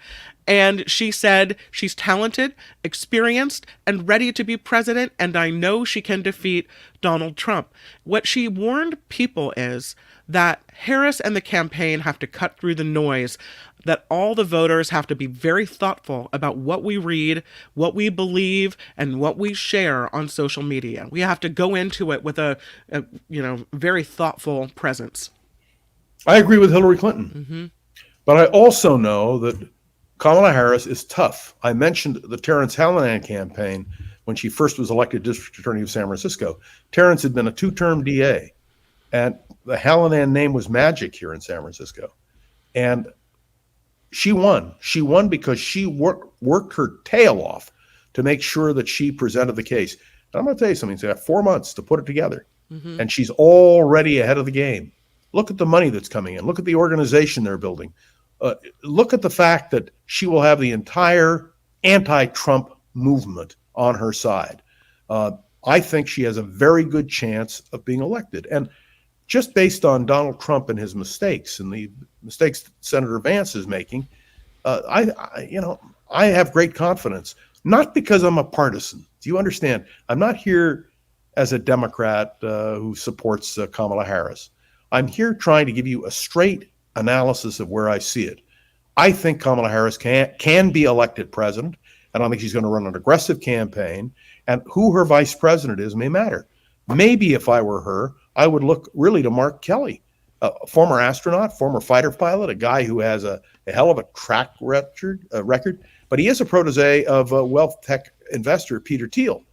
And she said she's talented, experienced, and ready to be president, and I know she can defeat Donald Trump. What she warned people is that Harris and the campaign have to cut through the noise, that all the voters have to be very thoughtful about what we read, what we believe, and what we share on social media. We have to go into it with a very thoughtful presence. I agree with Hillary Clinton. But I also know that Kamala Harris is tough. I mentioned the Terrence Hallinan campaign when she first was elected district attorney of San Francisco. Terrence had been a two-term DA, and the Hallinan name was magic here in San Francisco. And she won. She won because she worked her tail off to make sure that she presented the case. And I'm going to tell you something. She's got 4 months to put it together, and she's already ahead of the game. Look at the money that's coming in. Look at the organization they're building. Look at the fact that she will have the entire anti-Trump movement on her side. I think she has a very good chance of being elected. And just based on Donald Trump and his mistakes and the mistakes that Senator Vance is making, I have great confidence. Not because I'm a partisan. Do you understand? I'm not here as a Democrat who supports Kamala Harris. I'm here trying to give you a straight analysis of where I see it. I think Kamala Harris can be elected president, and I think she's going to run an aggressive campaign, and who her vice president is may matter. Maybe if I were her, I would look really to Mark Kelly, a former astronaut, former fighter pilot, a guy who has a hell of a track record, but he is a protege of wealth tech investor Peter Thiel.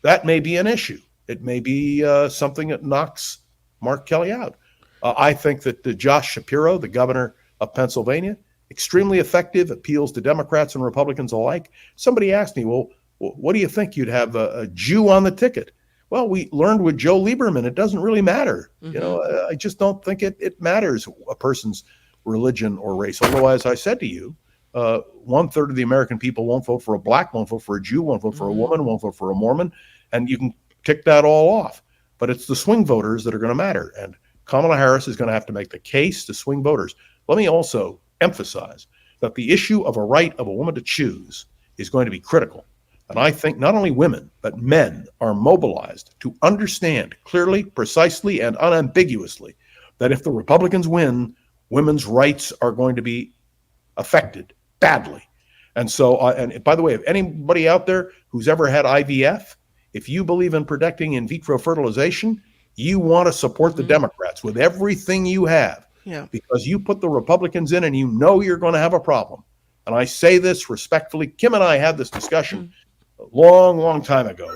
That may be an issue. It may be something that knocks Mark Kelly out. I think that Josh Shapiro, the governor of Pennsylvania, extremely effective, appeals to Democrats and Republicans alike. Somebody asked me, well, what do you think? You'd have a Jew on the ticket. Well, we learned with Joe Lieberman, it doesn't really matter. I just don't think it matters a person's religion or race. Although, as I said to you, 1/3 of the American people won't vote for a black, won't vote for a Jew, won't vote for a woman, won't vote for a Mormon, and you can tick that all off. But it's the swing voters that are going to matter. And Kamala Harris is going to have to make the case to swing voters. Let me also emphasize that the issue of a right of a woman to choose is going to be critical. And I think not only women, but men are mobilized to understand clearly, precisely, and unambiguously that if the Republicans win, women's rights are going to be affected badly. And so, and by the way, if anybody out there who's ever had IVF, if you believe in protecting in vitro fertilization, You want to support the Democrats with everything you have because you put the Republicans in and you know you're going to have a problem. And I say this respectfully. Kim and I had this discussion a long time ago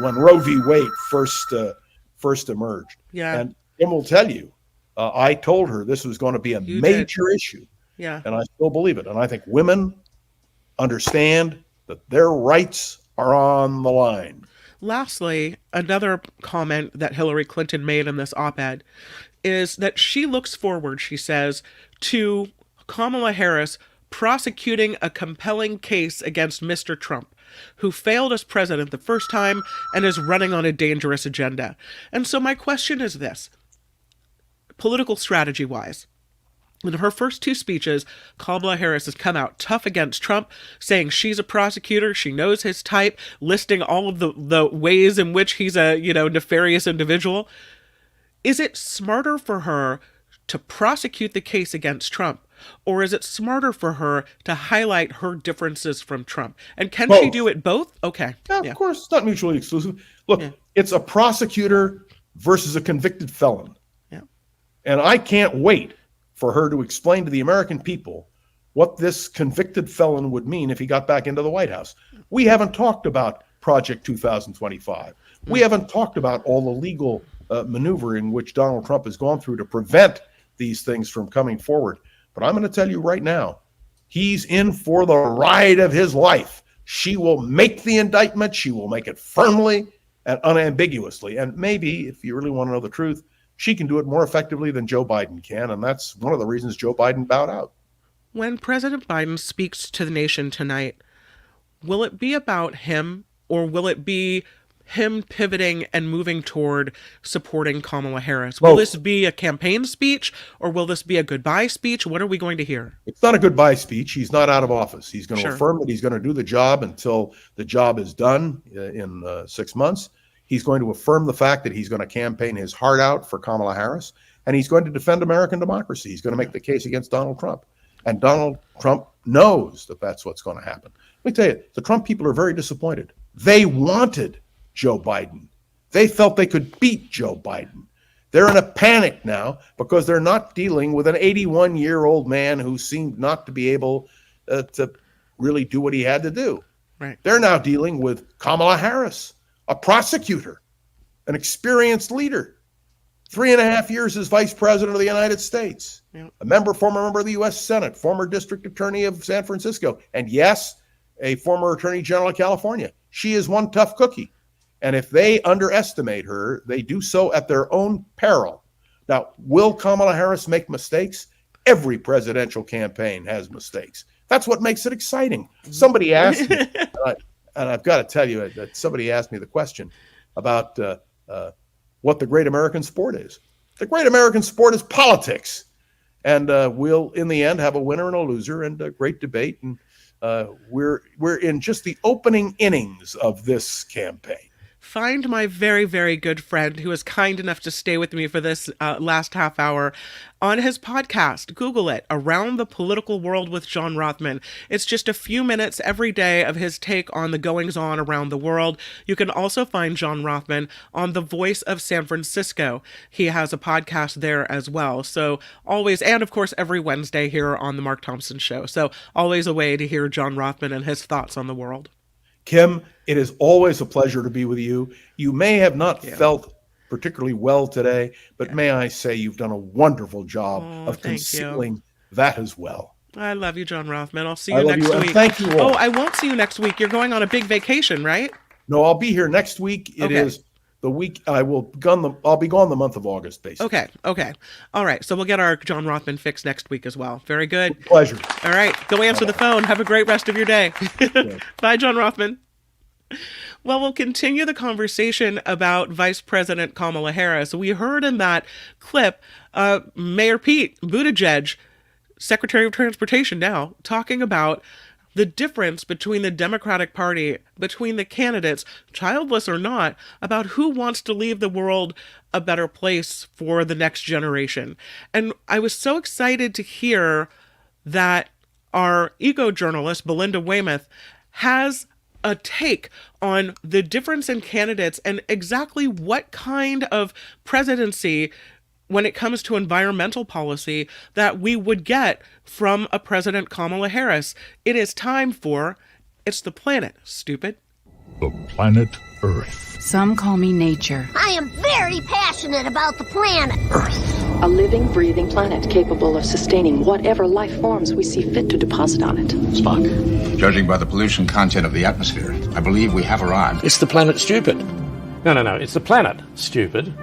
when Roe v. Wade first emerged. Yeah. And Kim will tell you, I told her this was going to be a major issue. Yeah. And I still believe it. And I think women understand that their rights are on the line. Lastly, another comment that Hillary Clinton made in this op-ed is that she looks forward, she says, to Kamala Harris prosecuting a compelling case against Mr. Trump, who failed as president the first time and is running on a dangerous agenda. And so my question is this, political strategy-wise. In her first two speeches, Kamala Harris has come out tough against Trump, saying she's a prosecutor, she knows his type, listing all of the ways in which he's a, nefarious individual. Is it smarter for her to prosecute the case against Trump, or is it smarter for her to highlight her differences from Trump? And can she do it both? Okay. Yeah, of course, it's not mutually exclusive. Look, it's a prosecutor versus a convicted felon. Yeah. And I can't wait for her to explain to the American people what this convicted felon would mean if he got back into the White House. We haven't talked about Project 2025. We haven't talked about all the legal maneuvering which Donald Trump has gone through to prevent these things from coming forward. But I'm going to tell you right now, he's in for the ride of his life. She will make the indictment. She will make it firmly and unambiguously. And maybe, if you really want to know the truth, she can do it more effectively than Joe Biden can, and that's one of the reasons Joe Biden bowed out. When President Biden speaks to the nation tonight, will it be about him, or will it be him pivoting and moving toward supporting Kamala Harris? Will this be a campaign speech, or will this be a goodbye speech? What are we going to hear? It's not a goodbye speech. He's not out of office. He's going to affirm that he's going to do the job until the job is done in 6 months. He's going to affirm the fact that he's going to campaign his heart out for Kamala Harris, and he's going to defend American democracy. He's going to make the case against Donald Trump. And Donald Trump knows that that's what's going to happen. Let me tell you, the Trump people are very disappointed. They wanted Joe Biden. They felt they could beat Joe Biden. They're in a panic now because they're not dealing with an 81-year-old man who seemed not to be able to really do what he had to do. Right. They're now dealing with Kamala Harris, a prosecutor, an experienced leader, 3.5 years as vice president of the United States, former member of the U.S. Senate, former district attorney of San Francisco, and yes, a former attorney general of California. She is one tough cookie. And if they underestimate her, they do so at their own peril. Now, will Kamala Harris make mistakes? Every presidential campaign has mistakes. That's what makes it exciting. Somebody asked me, and I've got to tell you that somebody asked me the question about what the great American sport is. The great American sport is politics. And we'll, in the end, have a winner and a loser and a great debate. And we're in just the opening innings of this campaign. Find my very, very good friend who was kind enough to stay with me for this last half hour on his podcast. Google it, Around the Political World with John Rothman. It's just a few minutes every day of his take on the goings-on around the world. You can also find John Rothman on The Voice of San Francisco. He has a podcast there as well. So always, and of course, every Wednesday here on The Mark Thompson Show. So always a way to hear John Rothman and his thoughts on the world. Kim, it is always a pleasure to be with you. You may have not felt particularly well today, but may I say you've done a wonderful job of concealing that as well. I love you, John Rothman. I'll see you next week. Thank you all. Oh, I won't see you next week. You're going on a big vacation, right? No, I'll be here next week. It is the week I'll be gone the month of August, basically. Okay. All right. So we'll get our John Rothman fix next week as well. Very good. Pleasure. All right. Go answer the phone. Have a great rest of your day. Bye, John Rothman. Well, we'll continue the conversation about Vice President Kamala Harris. We heard in that clip Mayor Pete Buttigieg, Secretary of Transportation now, talking about the difference between the Democratic Party, between the candidates, childless or not, about who wants to leave the world a better place for the next generation. And I was so excited to hear that our eco-journalist, Belinda Waymouth, has a take on the difference in candidates and exactly what kind of presidency when it comes to environmental policy that we would get from a President Kamala Harris. It is time for It's the Planet, Stupid. The planet Earth. Some call me nature. I am very passionate about the planet. Earth. A living, breathing planet capable of sustaining whatever life forms we see fit to deposit on it. Spock, judging by the pollution content of the atmosphere, I believe we have arrived. It's the planet Stupid. No. It's the planet Stupid.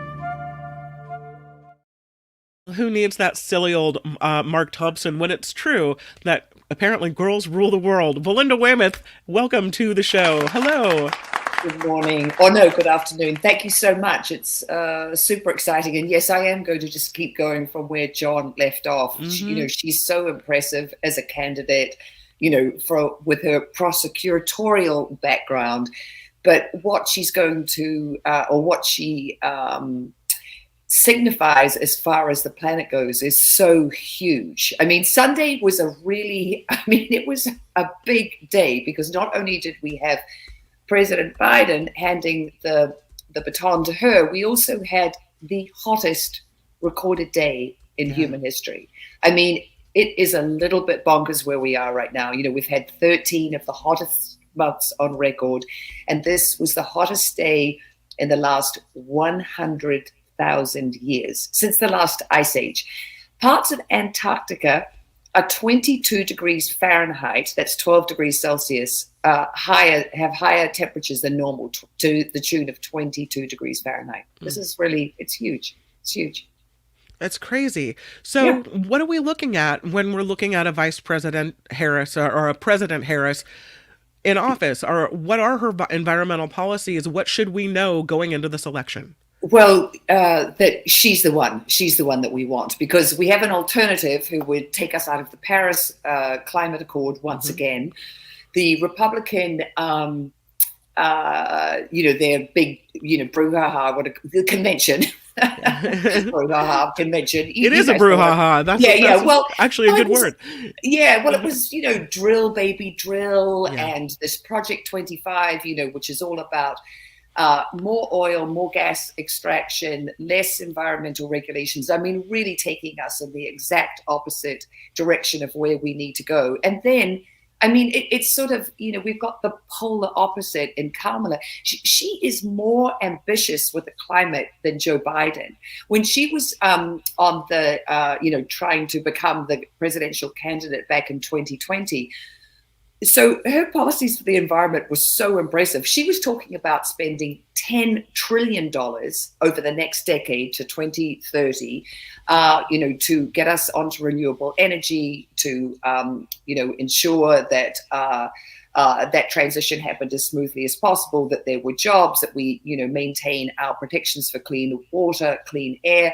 Who needs that silly old Mark Thompson when it's true that apparently girls rule the world? Belinda Waymouth, welcome to the show. Hello. Good morning. Oh, no, good afternoon. Thank you so much. It's super exciting. And yes, I am going to just keep going from where John left off. Mm-hmm. She's so impressive as a candidate, with her prosecutorial background. But what she's going to, or what she signifies as far as the planet goes is so huge. I mean, Sunday was it was a big day because not only did we have President Biden handing the baton to her, we also had the hottest recorded day in human history. I mean, it is a little bit bonkers where we are right now. We've had 13 of the hottest months on record, and this was the hottest day in the last 100,000 years, since the last ice age. Parts of Antarctica are 22 degrees Fahrenheit, that's 12 degrees Celsius, have higher temperatures than normal, to the tune of 22 degrees Fahrenheit. This is really, it's huge. It's huge. That's crazy. So what are we looking at when we're looking at a Vice President Harris or a President Harris in office? Or what are her environmental policies? What should we know going into this election? Well, that she's the one. She's the one that we want, because we have an alternative who would take us out of the Paris Climate Accord once again. The Republican, their big, brouhaha, the convention. Brouhaha convention. It is a brouhaha. That's well, actually a good word. Yeah, well, it was, drill, baby, drill, and this Project 25, which is all about more oil, more gas extraction, less environmental regulations. I mean, really taking us in the exact opposite direction of where we need to go. And then, I mean, it's sort of, we've got the polar opposite in Kamala. She is more ambitious with the climate than Joe Biden. When she was on the, trying to become the presidential candidate back in 2020, so her policies for the environment were so impressive. She was talking about spending $10 trillion over the next decade to 2030, to get us onto renewable energy, to, ensure that that transition happened as smoothly as possible, that there were jobs, that we, maintain our protections for clean water, clean air.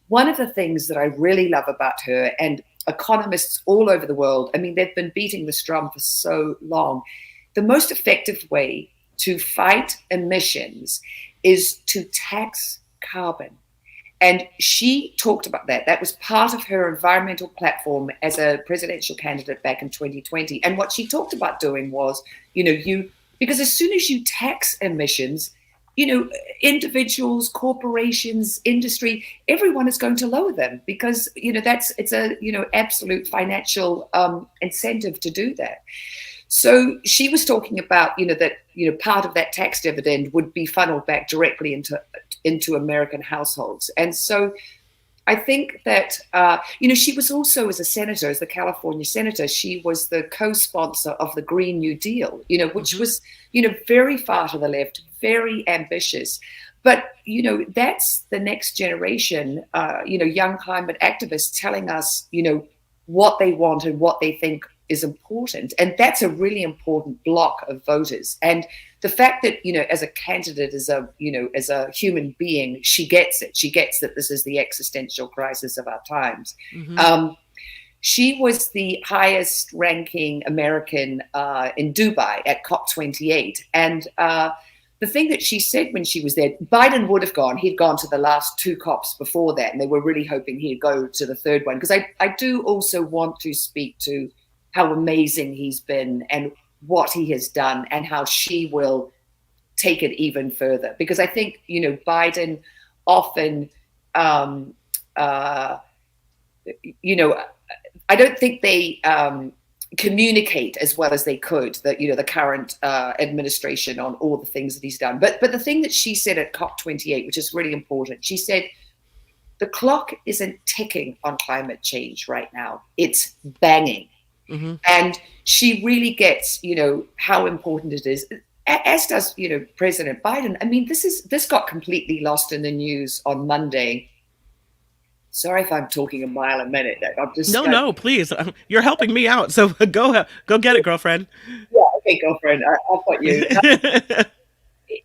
One of the things that I really love about her, and economists all over the world, I mean, they've been beating this drum for so long. The most effective way to fight emissions is to tax carbon. And she talked about that. That was part of her environmental platform as a presidential candidate back in 2020. And what she talked about doing was, because as soon as you tax emissions, individuals, corporations, industry, everyone is going to lower them because, it's a, absolute financial incentive to do that. So she was talking about, that, part of that tax dividend would be funneled back directly into American households. And so I think that, she was also, as a senator, as the California senator, she was the co-sponsor of the Green New Deal, which was, very far to the left, very ambitious. But, that's the next generation, young climate activists telling us, what they want and what they think is important. And that's a really important block of voters. And the fact that, as a candidate, as a human being, she gets it. She gets that this is the existential crisis of our times. Mm-hmm. She was the highest ranking American in Dubai at COP28. And the thing that she said when she was there, Biden would have gone. He'd gone to the last two COPs before that, and they were really hoping he'd go to the third one. Because I do also want to speak to how amazing he's been and what he has done and how she will take it even further. Because I think, Biden often, I don't think they communicate as well as they could, the current administration on all the things that he's done. But the thing that she said at COP28, which is really important, she said, the clock isn't ticking on climate change right now. It's banging. Mm-hmm. And she really gets, how important it is, as does, President Biden. I mean, this got completely lost in the news on Monday. Sorry if I'm talking a mile a minute. I'm just No, please. You're helping me out. So go get it, girlfriend. Yeah, okay, girlfriend. I've got you.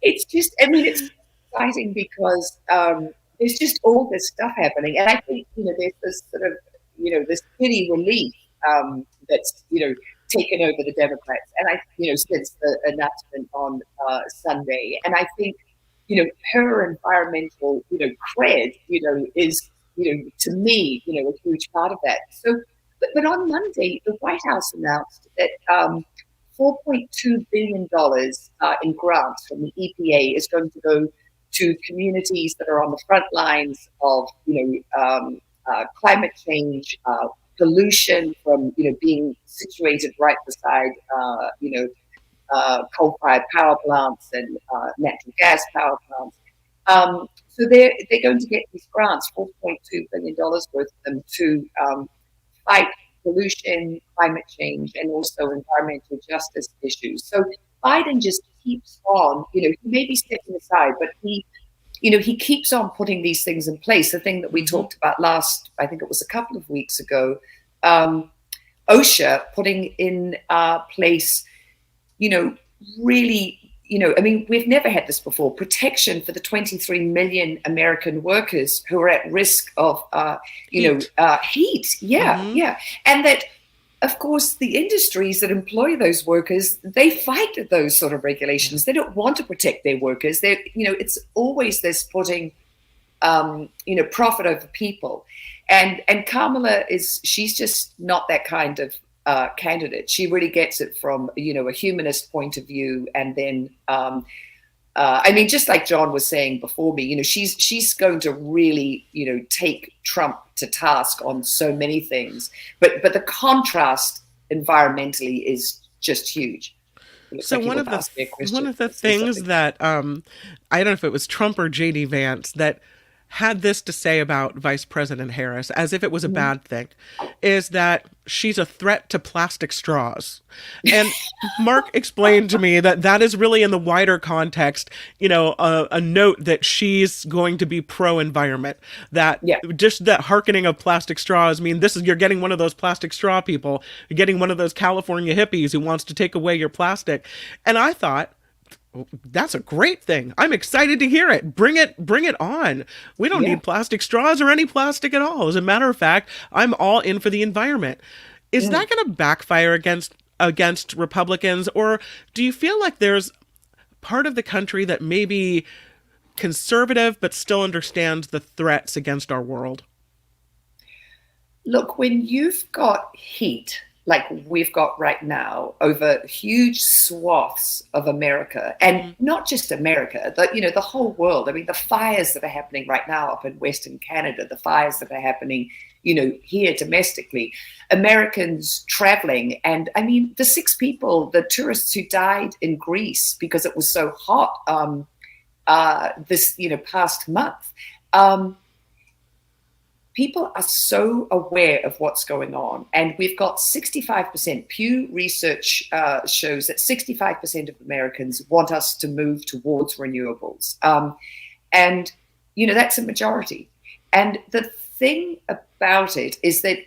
It's just, it's exciting because there's just all this stuff happening. And I think, there's this sort of, this pity relief that's, taken over the Democrats. And since the announcement on Sunday. And I think, her environmental, cred, is, to me, a huge part of that. So, but on Monday, the White House announced that $4.2 billion in grants from the EPA is going to go to communities that are on the front lines of, climate change, pollution from, being situated right beside, coal-fired power plants and natural gas power plants. So they're going to get these grants, $4.2 billion worth of them, to fight pollution, climate change, and also environmental justice issues. So Biden just keeps on, he may be stepping aside, but he keeps on putting these things in place. The thing that we talked about last, I think it was a couple of weeks ago, OSHA putting in place, really, we've never had this before, protection for the 23 million American workers who are at risk of, heat. Yeah, mm-hmm. Yeah. And that, of course, the industries that employ those workers, they fight those sort of regulations. They don't want to protect their workers. It's always this putting, profit over people. And Kamala she's just not that kind of candidate. She really gets it from, a humanist point of view. And then, just like John was saying before me, she's going to really, take Trump to task on so many things. But the contrast environmentally is just huge. So one of the things that I don't know if it was Trump or JD Vance that had this to say about Vice President Harris, as if it was a bad thing, is that she's a threat to plastic straws. And Mark explained to me that is really in the wider context, a note that she's going to be pro-environment, that just that hearkening of plastic straws mean you're getting one of those plastic straw people, you're getting one of those California hippies who wants to take away your plastic. And I thought, that's a great thing. I'm excited to hear it. Bring it on. We don't need plastic straws or any plastic at all. As a matter of fact, I'm all in for the environment. Is that going to backfire against Republicans, or do you feel like there's part of the country that may be conservative but still understands the threats against our world? Look, when you've got heat like we've got right now over huge swaths of America, and not just America, but the whole world. I mean, the fires that are happening right now up in Western Canada, the fires that are happening, here domestically, Americans traveling. And I mean, the 6 people, the tourists who died in Greece because it was so hot this, past month. People are so aware of what's going on. And we've got 65%, Pew Research shows that 65% of Americans want us to move towards renewables. And, that's a majority. And the thing about it is that,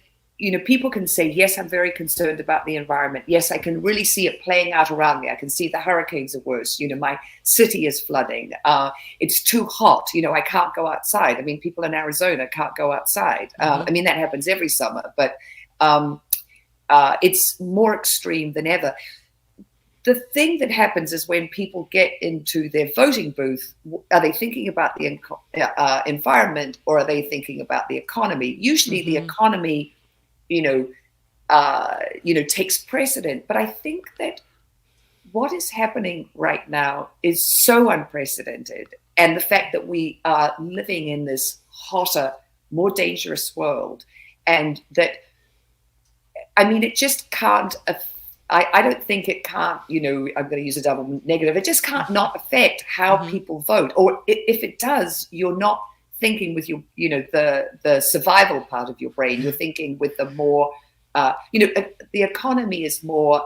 people can say, yes, I'm very concerned about the environment. Yes, I can really see it playing out around me. I can see the hurricanes are worse. My city is flooding. It's too hot. I can't go outside. I mean, people in Arizona can't go outside. I mean, that happens every summer, but it's more extreme than ever. The thing that happens is when people get into their voting booth, are they thinking about the environment, or are they thinking about the economy? Usually the economy, takes precedent. But I think that what is happening right now is so unprecedented. And the fact that we are living in this hotter, more dangerous world, and that, I mean, it just can't, I don't think it can't, I'm going to use a double negative, it just can't not affect how people vote. Or if it does, you're not thinking with your, the survival part of your brain, you're thinking with the more, the economy is more,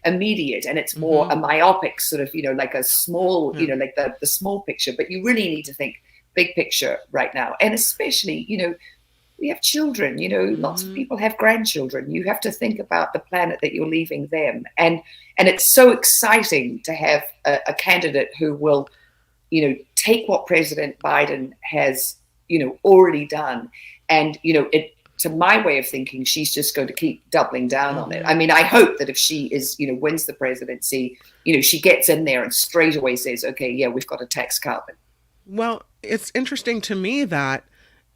immediate, and it's more a myopic sort of, like a small, like the small picture, but you really need to think big picture right now. And especially, we have children, lots of people have grandchildren. You have to think about the planet that you're leaving them. And it's so exciting to have a candidate who will, take what President Biden has, already done. And, to my way of thinking, she's just going to keep doubling down on it. I mean, I hope that if she is, wins the presidency, she gets in there and straight away says, okay, yeah, we've got to tax carbon. Well, it's interesting to me that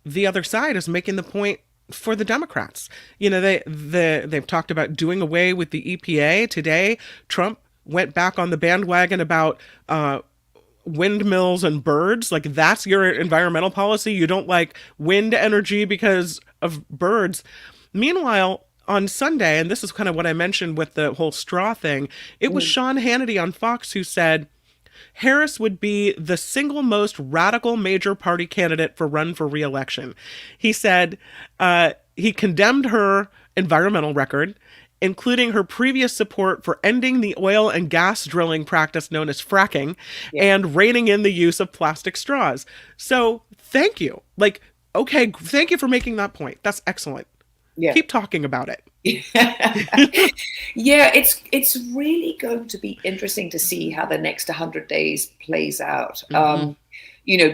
the other side is making the point for the Democrats. They've talked about doing away with the EPA. Today, Trump went back on the bandwagon about windmills and birds. Like, that's your environmental policy? You don't like wind energy because of birds? Meanwhile, on Sunday, and this is kind of what I mentioned with the whole straw thing, it was Sean Hannity on Fox who said Harris would be the single most radical major party candidate for run for re-election. He said he condemned her environmental record, including her previous support for ending the oil and gas drilling practice known as fracking, and reining in the use of plastic straws. So thank you. Like, okay, thank you for making that point. That's excellent. Yeah. Keep talking about it. Yeah, it's really going to be interesting to see how the next 100 days plays out.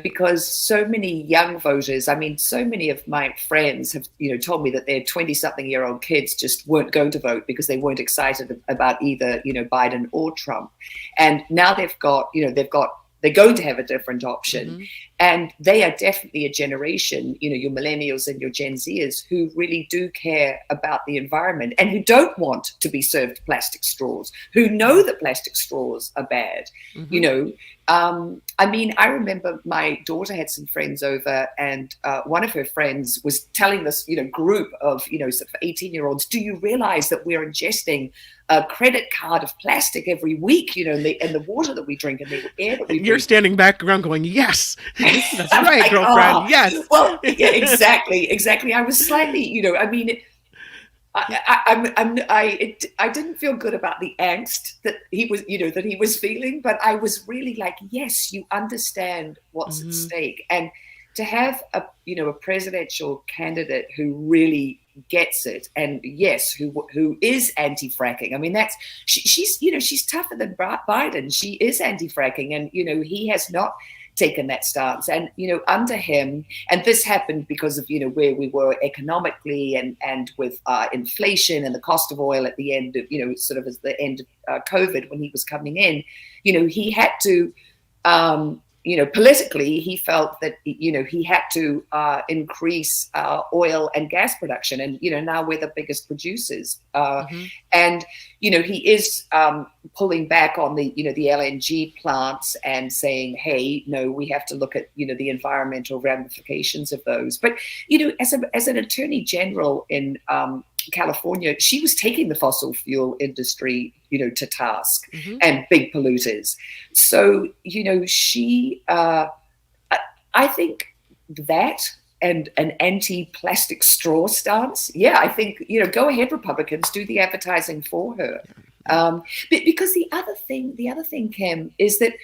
Because so many young voters, I mean, so many of my friends have, told me that their 20-something-year-old kids just weren't going to vote because they weren't excited about either, Biden or Trump. And now they're going to have a different option. And they are definitely a generation, your millennials and your Gen Zers, who really do care about the environment and who don't want to be served plastic straws, who know that plastic straws are bad. I mean, I remember my daughter had some friends over, and one of her friends was telling this, group of, sort of 18-year-olds, do you realize that we're ingesting a credit card of plastic every week, in the water that we drink and the air that we breathe? You're standing back around going, yes, that's right, like, girlfriend, yes. Well, yeah, exactly. I was slightly, I mean, I didn't feel good about the angst that he was feeling, but I was really like, yes, you understand what's at stake. And to have a presidential candidate who really gets it, and yes, who is anti-fracking. I mean, she's tougher than Biden. She is anti-fracking, and he has not taken that stance. And under him, and this happened because of where we were economically and with inflation and the cost of oil at the end of sort of as the end of COVID when he was coming in, he had to politically, he felt that, he had to increase oil and gas production. And, now we're the biggest producers. And, he is pulling back on the LNG plants and saying, hey, no, we have to look at, the environmental ramifications of those. But, as an attorney general in California, she was taking the fossil fuel industry, to task and big polluters. So, she, I think that and an anti-plastic straw stance, I think, go ahead, Republicans, do the advertising for her. But because the other thing, Kim, is that,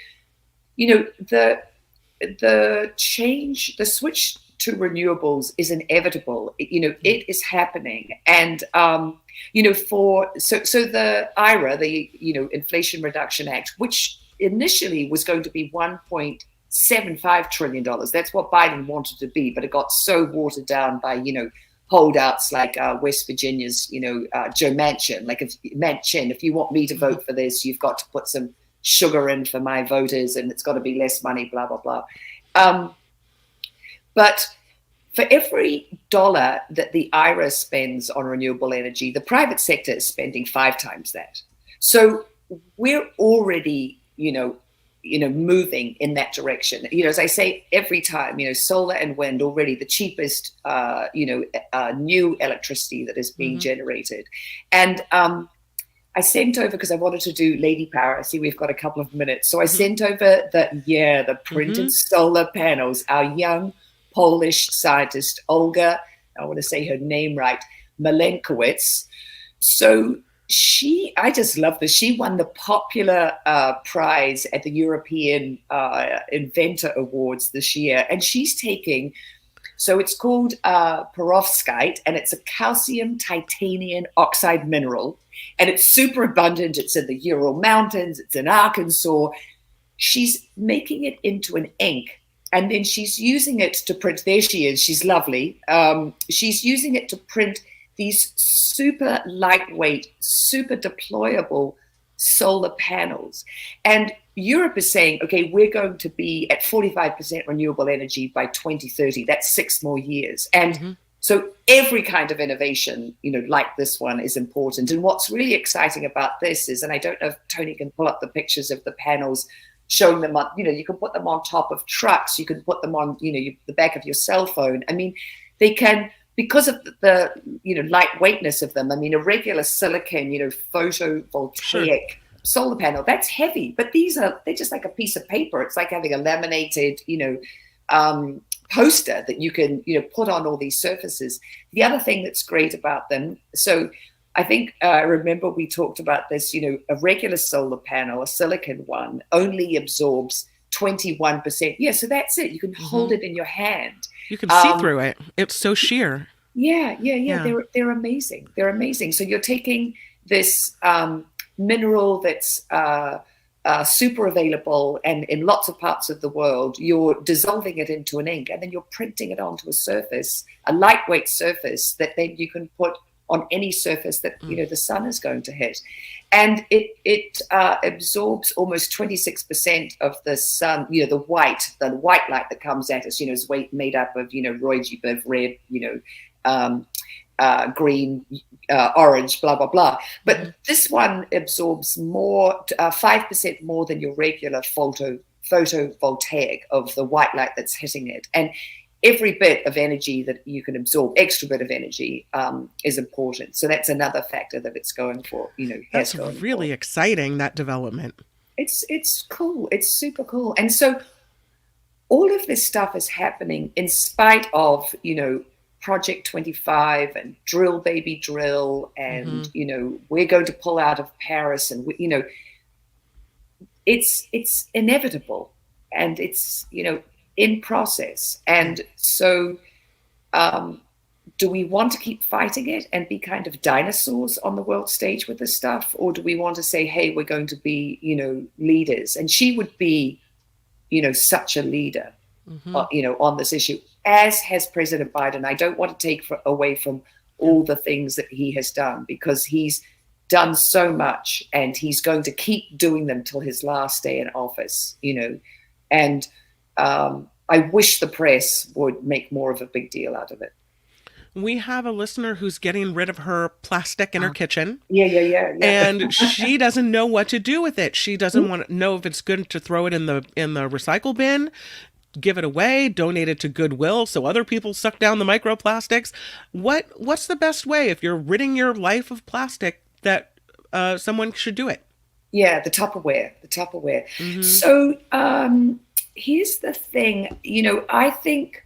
the switch to renewables is inevitable. It is happening. And, so the IRA, the, Inflation Reduction Act, which initially was going to be $1.75 trillion. That's what Biden wanted to be, but it got so watered down by, holdouts like West Virginia's, Joe Manchin. Like, if you want me to vote for this, you've got to put some sugar in for my voters, and it's got to be less money, blah, blah, blah. But for every dollar that the IRA spends on renewable energy, the private sector is spending 5 times that. So we're already, moving in that direction. As I say every time, solar and wind already the cheapest, new electricity that is being generated. And I sent over, because I wanted to do Lady Power. I see we've got a couple of minutes. So I sent over the printed solar panels. Our young Polish scientist, Olga, I want to say her name right, Malenkowicz. So I just love this. She won the popular prize at the European Inventor Awards this year. And she's taking, so it's called perovskite, and it's a calcium titanium oxide mineral. And it's super abundant. It's in the Ural Mountains. It's in Arkansas. She's making it into an ink. And then she's using it to print. There she is. She's lovely. She's using it to print these super lightweight, super deployable solar panels. And Europe is saying, okay, we're going to be at 45% renewable energy by 2030. That's 6 more years. And so every kind of innovation, like this one is important. And what's really exciting about this is, and I don't know if Tony can pull up the pictures of the panels, showing them on, you can put them on top of trucks. You can put them on, the back of your cell phone. I mean, they can, because of the lightweightness of them. I mean, a regular silicon, photovoltaic solar panel, that's heavy, but they're just like a piece of paper. It's like having a laminated, poster that you can, put on all these surfaces. The other thing that's great about them, so I think I remember we talked about this, a regular solar panel, a silicon one, only absorbs 21%. Yeah, so that's it. You can hold it in your hand. You can see through it. It's so sheer. Yeah. They're amazing. They're amazing. So you're taking this mineral that's super available and in lots of parts of the world, you're dissolving it into an ink, and then you're printing it onto a surface, a lightweight surface that then you can put on any surface that the sun is going to hit. And it absorbs almost 26% of the sun, the white light that comes at us, is made up of, Roy G. Biv, red, green, orange, blah, blah, blah. But this one absorbs more, 5% more than your regular photovoltaic of the white light that's hitting it. And every bit of energy that you can absorb, extra bit of energy, is important. So that's another factor that it's going for. That's really exciting, that development. It's cool. It's super cool. And so all of this stuff is happening in spite of, Project 25 and Drill Baby Drill, and we're going to pull out of Paris, and it's inevitable, and it's in process. And so do we want to keep fighting it and be kind of dinosaurs on the world stage with this stuff, or do we want to say, hey, we're going to be leaders? And she would be such a leader on this issue, as has President Biden. I don't want to take away from all the things that he has done, because he's done so much, and he's going to keep doing them till his last day in office, and I wish the press would make more of a big deal out of it. We have a listener who's getting rid of her plastic in her kitchen. Yeah. And she doesn't know what to do with it. She doesn't want to know if it's good to throw it in the recycle bin, give it away, donate it to Goodwill so other people suck down the microplastics. What's the best way, if you're ridding your life of plastic, that someone should do it? Yeah, the Tupperware. So here's the thing, I think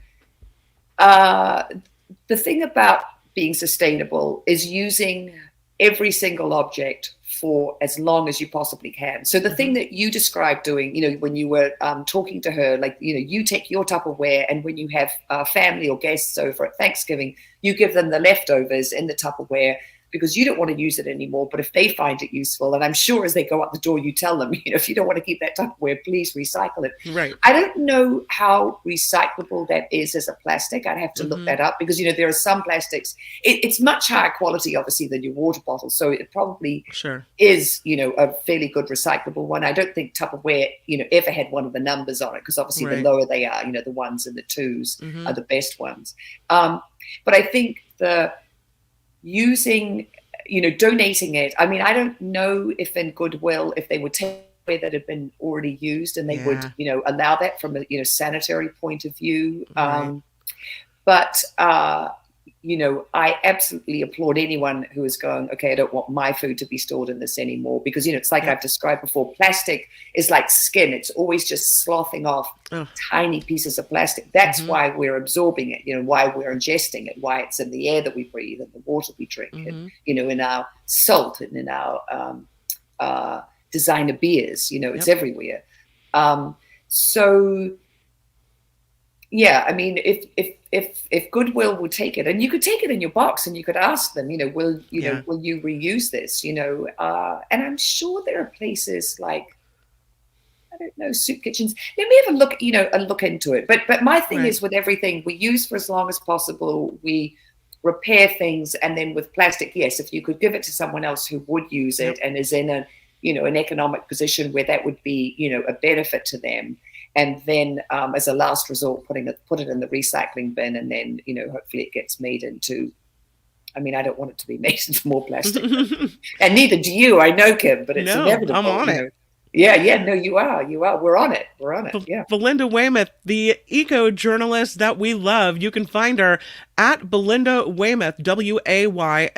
the thing about being sustainable is using every single object for as long as you possibly can. So the thing that you described doing, when you were talking to her, like, you take your Tupperware, and when you have family or guests over at Thanksgiving, you give them the leftovers in the Tupperware, because you don't want to use it anymore. But if they find it useful, and I'm sure as they go out the door, you tell them, if you don't want to keep that Tupperware, please recycle it. Right. I don't know how recyclable that is as a plastic. I'd have to look that up, because, there are some plastics. It's much higher quality, obviously, than your water bottle. So it probably is, a fairly good recyclable one. I don't think Tupperware, ever had one of the numbers on it, because obviously the lower they are, the ones in the twos are the best ones. But I think using, donating it. I mean, I don't know if in goodwill, if they would take away that had been already used and they would, allow that from a, sanitary point of view. Right. But I absolutely applaud anyone who is going, okay, I don't want my food to be stored in this anymore, because, it's like I've described before, plastic is like skin. It's always just sloughing off tiny pieces of plastic. That's why we're absorbing it, why we're ingesting it, why it's in the air that we breathe and the water we drink, and, in our salt and in our designer beers, it's everywhere. So, yeah, I mean, if Goodwill will take it, and you could take it in your box, and you could ask them, will you reuse this? And I'm sure there are places like, I don't know, soup kitchens. Let me have a look into it. But my thing is, with everything, we use for as long as possible. We repair things, and then with plastic, yes, if you could give it to someone else who would use it and is in an economic position where that would be, a benefit to them. And then as a last resort, put it in the recycling bin, and then, hopefully it gets made into, I mean, I don't want it to be made into more plastic. And neither do you, I know, Kim, but it's inevitable. I'm on it. Yeah, no, you are. We're on it. Yeah. Belinda Waymouth, the eco-journalist that we love. You can find her at Belinda Waymouth, Waymouth.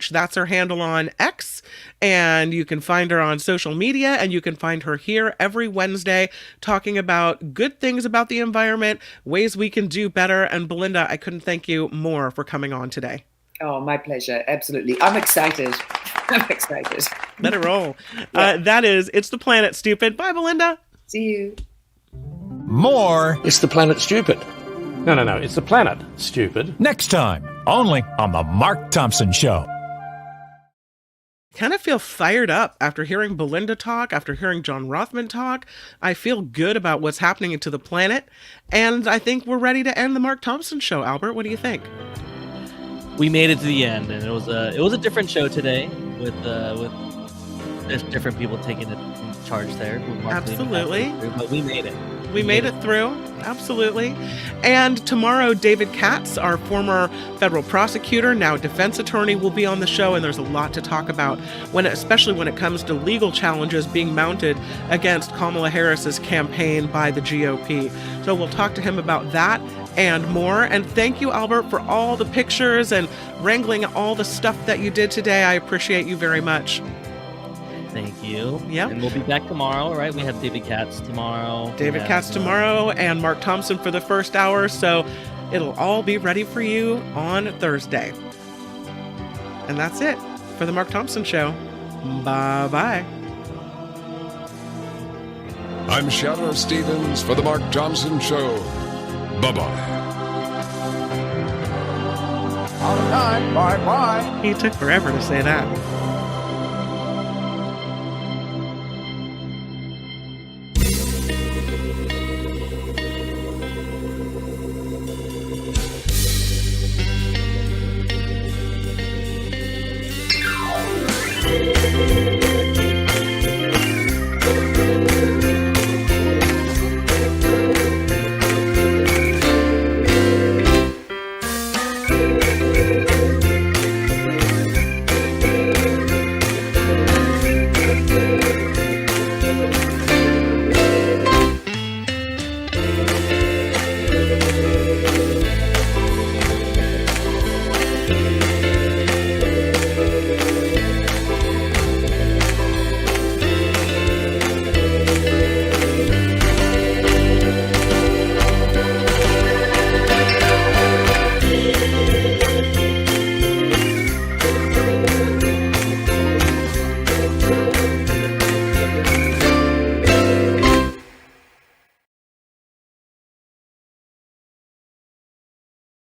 That's her handle on X. And you can find her on social media, and you can find her here every Wednesday talking about good things about the environment, ways we can do better. And Belinda, I couldn't thank you more for coming on today. Oh, my pleasure. Absolutely. I'm excited. Let it roll. That is It's the Planet Stupid. Bye, Belinda. See you. More It's the Planet Stupid. No. It's the Planet Stupid. Next time, only on The Mark Thompson Show. Kind of feel fired up after hearing Belinda talk, after hearing John Rothman talk. I feel good about what's happening to the planet. And I think we're ready to end the Mark Thompson Show. Albert, what do you think? We made it to the end, and it was a different show today with different people taking charge there. Absolutely. But we made it. We made it through. Absolutely. And tomorrow, David Katz, our former federal prosecutor, now defense attorney, will be on the show, and there's a lot to talk about, especially when it comes to legal challenges being mounted against Kamala Harris's campaign by the GOP. So we'll talk to him about that and more. And thank you, Albert, for all the pictures and wrangling all the stuff that you did today. I appreciate you very much. Thank you. Yeah. And we'll be back tomorrow, right? We have David Katz tomorrow. David Katz tomorrow and Mark Thompson for the first hour. So it'll all be ready for you on Thursday. And that's it for the Mark Thompson Show. Bye-bye. I'm Shadow Stevens for the Mark Thompson Show. Bye-bye. All the time. Bye-bye. He took forever to say that.